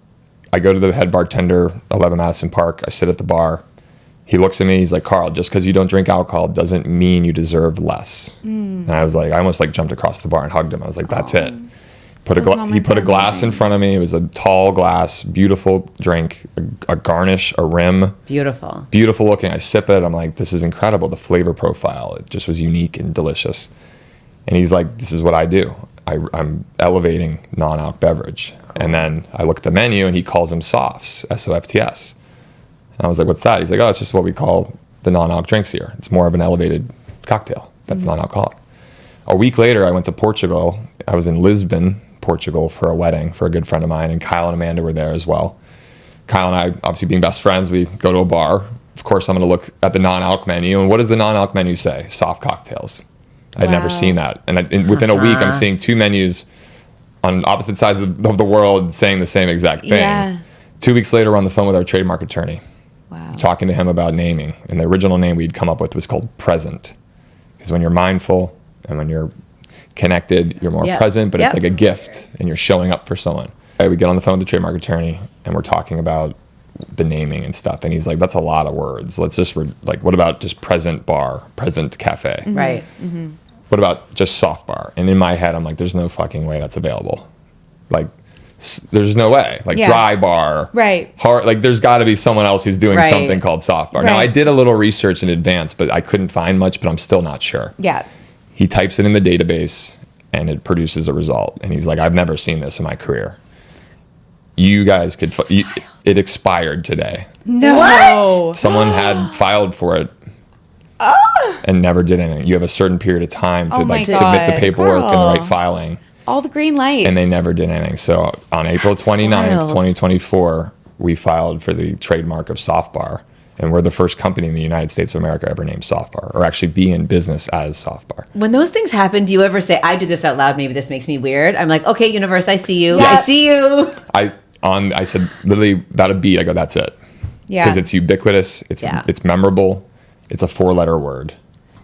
I go to the head bartender, 11 Madison Park, I sit at the bar. He looks at me, he's like, Carl, just because you don't drink alcohol doesn't mean you deserve less. And I was like, I almost like jumped across the bar and hugged him. I was like, that's it. He moments put a are glass in amazing. front of me. It was a tall glass, beautiful drink, a garnish, a rim. Beautiful. Beautiful looking. I sip it. I'm like, this is incredible. The flavor profile, it just was unique and delicious. And he's like, this is what I do. I'm elevating non-alc beverage. Cool. And then I look at the menu and he calls them softs, SOFTS. And I was like, what's that? He's like, oh, it's just what we call the non-alc drinks here. It's more of an elevated cocktail that's non-alcoholic. A week later, I went to Portugal. I was in Lisbon, Portugal for a wedding for a good friend of mine, and Kyle and Amanda were there as well. Kyle and I, obviously being best friends, we go to a bar. Of course, I'm going to look at the non-alc menu. And what does the non-alc menu say? Soft cocktails. I'd never seen that. And within a week, I'm seeing two menus on opposite sides of the world saying the same exact thing. Yeah. 2 weeks later, we're on the phone with our trademark attorney. Wow. Talking to him about naming. And the original name we'd come up with was called Present. Because when you're mindful and when you're connected, you're more present, but it's like a gift and you're showing up for someone. We get on the phone with the trademark attorney and we're talking about the naming and stuff. And he's like, that's a lot of words. Let's just, what about just present bar, present cafe? Mm-hmm. Right. Mm-hmm. What about just soft bar? And in my head, I'm like, there's no fucking way that's available. Like, there's no way. Like dry bar. Right. Hard, like there's got to be someone else who's doing something called soft bar. Now, I did a little research in advance, but I couldn't find much, but I'm still not sure. Yeah. He types it in the database and it produces a result. And he's like, I've never seen this in my career. You guys could, it expired today. No. What? Someone had filed for it and never did anything. You have a certain period of time to submit the paperwork and the right filing. All the green lights. And they never did anything. So on April 29th, 2024, we filed for the trademark of soft bar. And we're the first company in the United States of America ever named soft bar, or actually be in business as soft bar. When those things happen, do you ever say, I do this out loud, maybe this makes me weird? I'm like, okay, universe, I see you. Yes. I see you. I said, literally, that a beat. I go, that's it. Yeah. Because it's ubiquitous. It's memorable. It's a 4-letter word.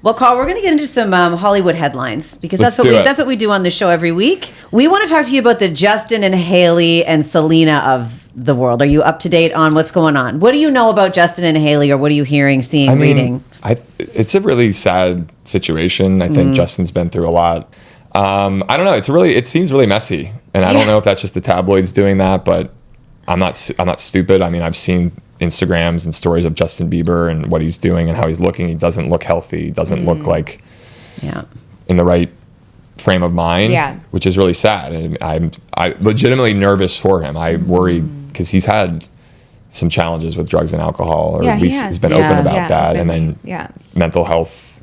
Well, Carl, we're going to get into some Hollywood headlines because Let's that's what we do on the show every week. We want to talk to you about the Justin and Haley and Selena of the world. Are you up to date on what's going on? What do you know about Justin and Haley, or what are you hearing, seeing, reading? It's a really sad situation. I think Justin's been through a lot. I don't know. It seems really messy, and I don't know if that's just the tabloids doing that, but I'm not stupid. I mean, I've seen Instagrams and stories of Justin Bieber and what he's doing and how he's looking. He doesn't look healthy. He doesn't look like in the right frame of mind, which is really sad. And I'm legitimately nervous for him. I worry because he's had some challenges with drugs and alcohol, or at least he's been open about that. And then mental health.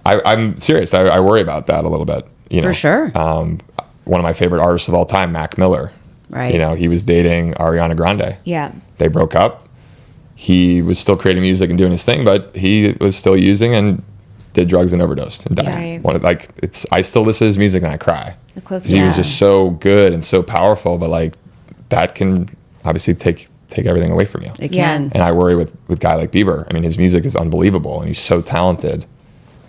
I'm serious. I worry about that a little bit. For sure. One of my favorite artists of all time, Mac Miller. Right. He was dating Ariana Grande. Yeah. They broke up. He was still creating music and doing his thing, but he was still using and did drugs and overdosed and died. Right. I still listen to his music and I cry. He was just so good and so powerful, but that can obviously take everything away from you. It can. And I worry with a guy like Bieber. I mean, his music is unbelievable and he's so talented.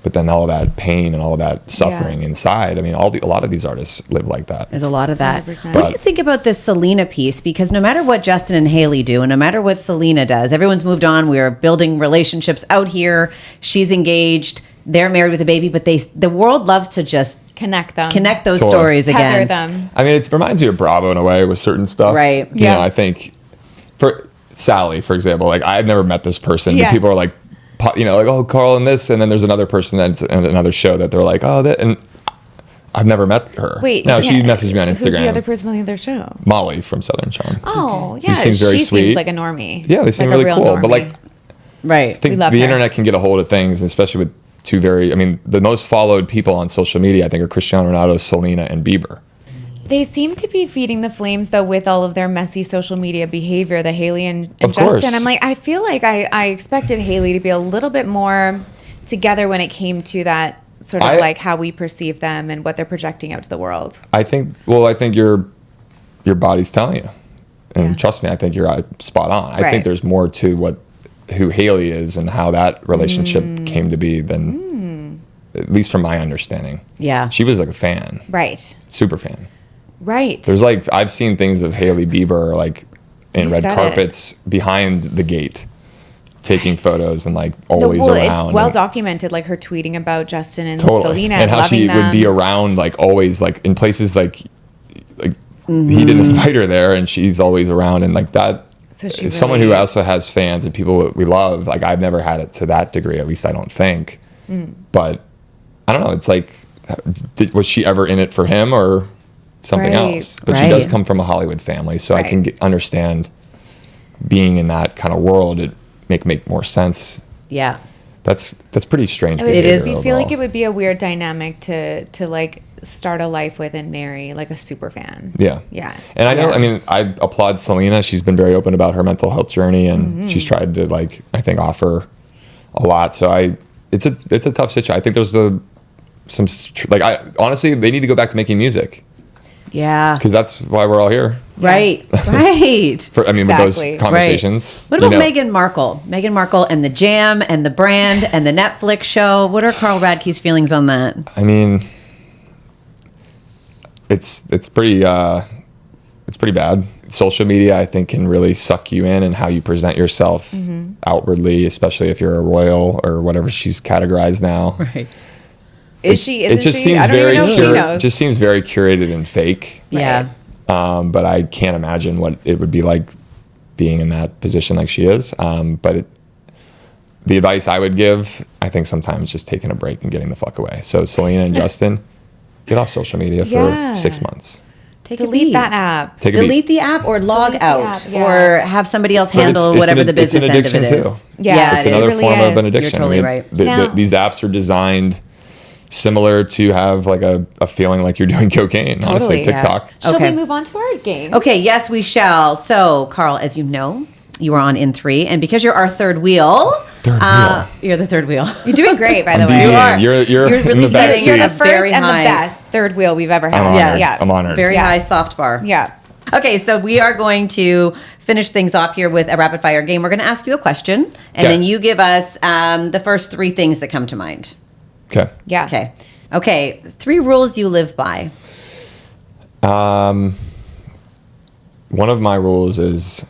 But then all of that pain and all of that suffering inside. I mean, a lot of these artists live like that. There's a lot of that. 100%. What do you think about this Selena piece? Because no matter what Justin and Haley do, and no matter what Selena does, everyone's moved on. We're building relationships out here. She's engaged. They're married with a baby. But the world loves to just connect those stories again. Tether them. I mean, it reminds me of Bravo in a way with certain stuff. Right. You know, I think for Sally, for example, I've never met this person. But people are like, oh, Carl and this, and then there's another person that's in another show that they're like, oh, that, and I've never met her. Wait, no, she messaged me on Instagram. Who's the other person on the other show? Molly from Southern Charm. Oh, yeah, she seems very she sweet. seems like a normie. Yeah, they seem like really cool. Normie. But I think the internet can get a hold of things, especially with the most followed people on social media, I think, are Cristiano Ronaldo, Selena, and Bieber. They seem to be feeding the flames, though, with all of their messy social media behavior, the Haley and of Justin. Course. I'm like, I feel like I expected Haley to be a little bit more together when it came to that sort of like how we perceive them and what they're projecting out to the world. I think your body's telling you. And trust me, I think you're spot on. I think there's more to who Haley is and how that relationship came to be than, at least from my understanding. Yeah. She was like a fan. Right. Super fan. Right. There's I've seen things of Haley Bieber in red carpets behind the gate, taking photos and always around. It's well documented, her tweeting about Justin and Totally. Selena and how loving she them. would be around always in places he didn't invite her there, and she's always around, and like that. So she someone really- who also has fans and people that we love. Like I've never had it to that degree, at least I don't think. But I don't know. It's like, was she ever in it for him or something Right. else? But she does come from a Hollywood family, so I can understand being in that kind of world. It make more sense. Yeah. That's pretty strange. It behavior is. I feel overall. like it would be a weird dynamic to like start a life with and marry like a super fan. Yeah. Yeah. And I know, I mean, I applaud Selena. She's been very open about her mental health journey, and she's tried to, like, I think, offer a lot. So it's a tough situation. I think there's honestly, they need to go back to making music, Yeah. because that's why we're all here. Right. Right. With Exactly. those conversations. What about Meghan Markle? Meghan Markle and the Jam and the brand and the Netflix show. What are Carl Radke's feelings on that? I mean, it's pretty bad. Social media, I think, can really suck you in and how you present yourself outwardly, especially if you're a royal or whatever she's categorized now. Right. Is she? It Isn't just she? seems I don't very even know if she knows. just seems very curated and fake. Yeah. But I can't imagine what it would be like being in that position like she is. But the advice I would give, I think sometimes just taking a break and getting the fuck away. So Selena and Justin, get off social media for 6 months. Delete that app. Take a Delete beat. the app or log Delete the out app, yeah. or have somebody else handle it's whatever an- the it's an business end of it addiction, is. too. Yeah, It's it another really form of an is. addiction. You're totally right. Now- These apps are designed similar to have like a feeling like you're doing cocaine. Honestly, Totally, yeah. TikTok. Shall Okay. we move on to our game? Okay, yes, we shall. So, Carl, as you know, you are on in 3, and because you're our third wheel, you're the third wheel. You're doing great, by the I'm way. DDing. You're You're in really the back setting You're seat. the a first very and high- the best third wheel we've ever had. I'm honored. Yes. I'm honored. Very Yeah. high soft bar. Yeah. Okay, so we are going to finish things off here with a rapid fire game. We're going to ask you a question, and Okay. then you give us the first 3 things that come to mind. Okay. Yeah. Okay. Okay, 3 rules you live by. One of my rules is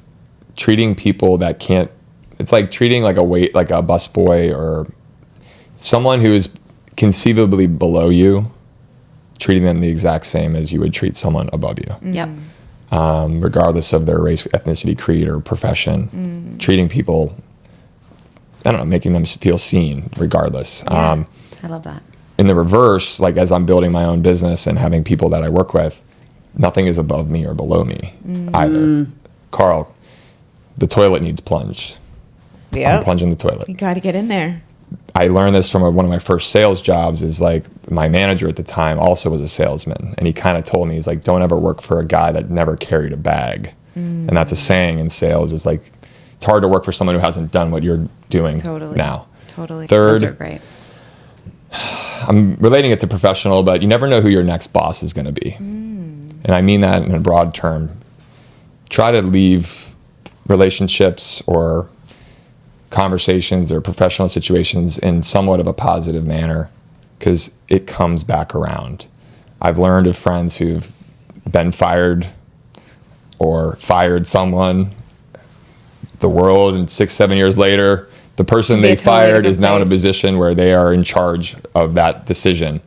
treating people that can't. It's like treating like a busboy or someone who is conceivably below you, treating them the exact same as you would treat someone above you, Yep. regardless of their race, ethnicity, creed, or profession. Treating people, I don't know, making them feel seen regardless. I love that. In the reverse, like as I'm building my own business and having people that I work with, nothing is above me or below me either. Carl, the toilet needs plunged. I'm Yep. plunging the toilet. You got to get in there. I learned this from one of my first sales jobs. Is like my manager at the time also was a salesman, and he kind of told me, he's like, don't ever work for a guy that never carried a bag. And that's a saying in sales. Is like, it's hard to work for someone who hasn't done what you're doing Totally. now. Totally. Those are Third, great. I'm relating it to professional, but you never know who your next boss is going to be. And I mean that in a broad term. Try to leave relationships or conversations or professional situations in somewhat of a positive manner, because it comes back around. I've learned of friends who've been fired or fired someone. The world, and 6-7 years later, the person Be they a totally fired is different now in a place. position where they are in charge of that decision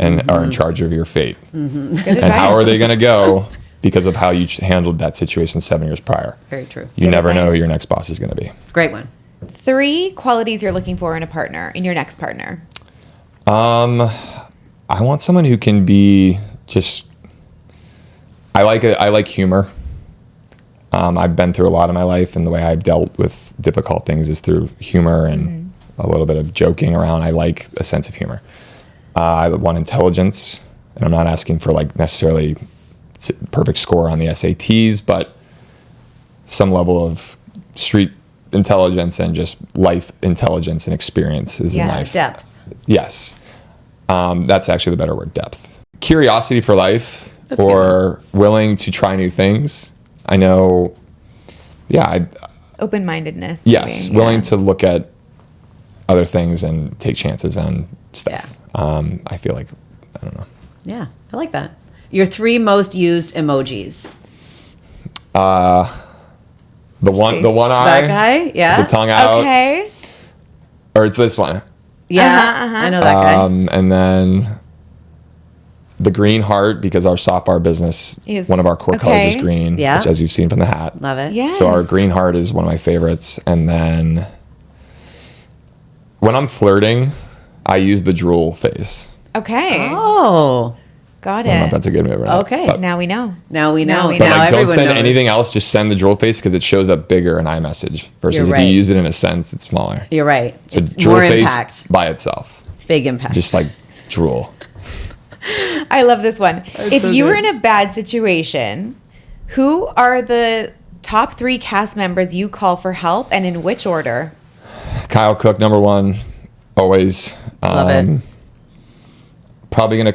and are in charge of your fate. Good And how advice. are they going to go because of how you handled that situation 7 years prior? Very true. You Good never know who advice. your next boss is going to be. Great one. 3 qualities you're looking for in a partner, in your next partner. I want someone who can be just. I like humor. I've been through a lot in my life, and the way I've dealt with difficult things is through humor and a little bit of joking around. I like a sense of humor. I want intelligence, and I'm not asking for like necessarily perfect score on the SATs, but some level of street intelligence and just life intelligence and experiences in life. Depth. Yes. That's actually the better word, depth. Curiosity for life, That's a good or willing to try new things. I know, Open-mindedness. yes, maybe, willing yeah. to look at other things and take chances on stuff. I feel like, I don't know. Yeah, I like that. Your 3 most used emojis. The one eye, That guy? Yeah. the tongue out, Okay. or it's this one. Yeah. I know that guy. And then the green heart, because our soft bar business, one of our core colors is green, which, as you've seen from the hat. Love it. Yes. So our green heart is one of my favorites. And then when I'm flirting, I use the drool face. Okay. Oh, Got I don't know if it. that's a good move or not. Okay. But, Now we know. now we know. we but know. Now like, don't everyone send knows. anything else. Just send the drool face because it shows up bigger in iMessage versus You're if right. you use it in a sentence, it's smaller. You're right. So It's drool more face impact. by itself. Big impact. Just like drool. I love this one. If so you were good. in a bad situation, who are the top 3 cast members you call for help, and in which order? Kyle Cook, number 1, always. Love it. Probably I'll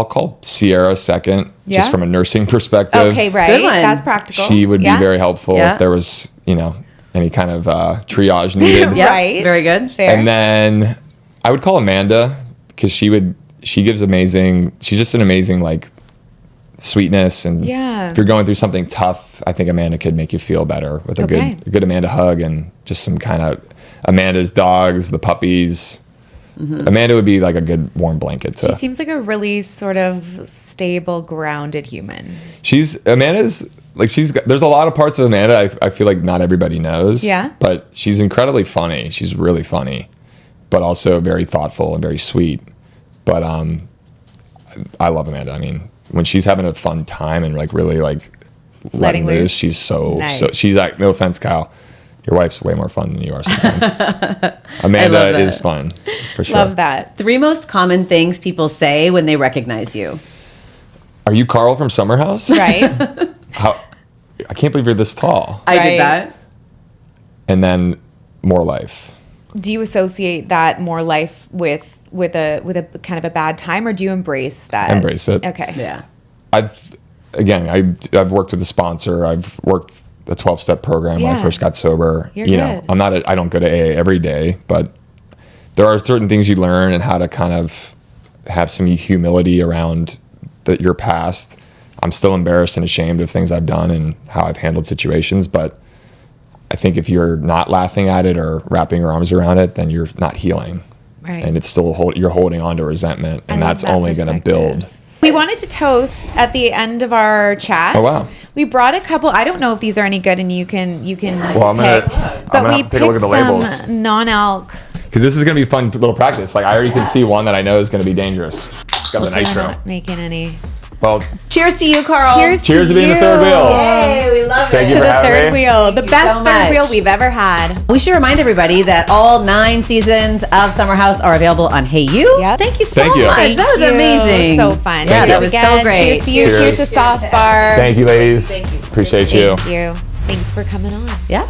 call Sierra second, Yeah? just from a nursing perspective. Okay, right. Good one. That's practical. She would Yeah. be very helpful Yeah. if there was, any kind of triage needed. Yeah, Right. very good. Fair. And then I would call Amanda because she gives amazing, she's just an amazing like sweetness. And Yeah. if you're going through something tough, I think Amanda could make you feel better with a Okay. good Amanda hug and just some kind of Amanda's dogs, the puppies. Amanda would be like a good warm blanket she to. seems like a really sort of stable, grounded human. There's a lot of parts of Amanda I feel like not everybody knows. Yeah. But she's incredibly funny. She's really funny, but also very thoughtful and very sweet. But I love Amanda. I mean, when she's having a fun time and like really like letting loose, she's so she's like, no offense, Kyle, your wife's way more fun than you are sometimes. Amanda is fun for sure. Love that. 3 most common things people say when they recognize you. Are you Carl from Summer House? Right? I can't believe you're this tall. I Right. did that. And then more life. Do you associate that more life with a kind of a bad time, or do you embrace that? Embrace it. Okay. Yeah. I've worked with a sponsor. I've worked a 12-step program when Yeah. I first got sober. You're You know, good. I don't go to AA every day, but there are certain things you learn and how to kind of have some humility around your past. I'm still embarrassed and ashamed of things I've done and how I've handled situations, but I think if you're not laughing at it or wrapping your arms around it, then you're not healing. Right. And it's still you're holding on to resentment, and love that's that only going to perspective. build. We wanted to toast at the end of our chat. Oh, wow. We brought a couple. I don't know if these are any good, and you can Well, I'm gonna- pick. I'm But gonna we have to take a look at the picked some labels. non-alc. Because this is going to be a fun little practice. Like I already can see one that I know is going to be dangerous. Got the Hopefully we're nitro. not making any. Well, Cheers to you, Carl. Cheers cheers to being the you. third wheel. Yay, we love Thank it. you To for the having third me. wheel, the you best so third much. wheel we've ever had. We should remind everybody that all 9 seasons of Summer House are available on Hey You. Yep. Thank you so Thank you. much. Thank That was you. amazing. So fun. Yeah, Thank that you. was so Again, great. Cheers to you. Cheers. Cheers to Soft Bar. thank you, ladies. Thank you. Appreciate you. Thank you. Thanks for coming on. Yeah.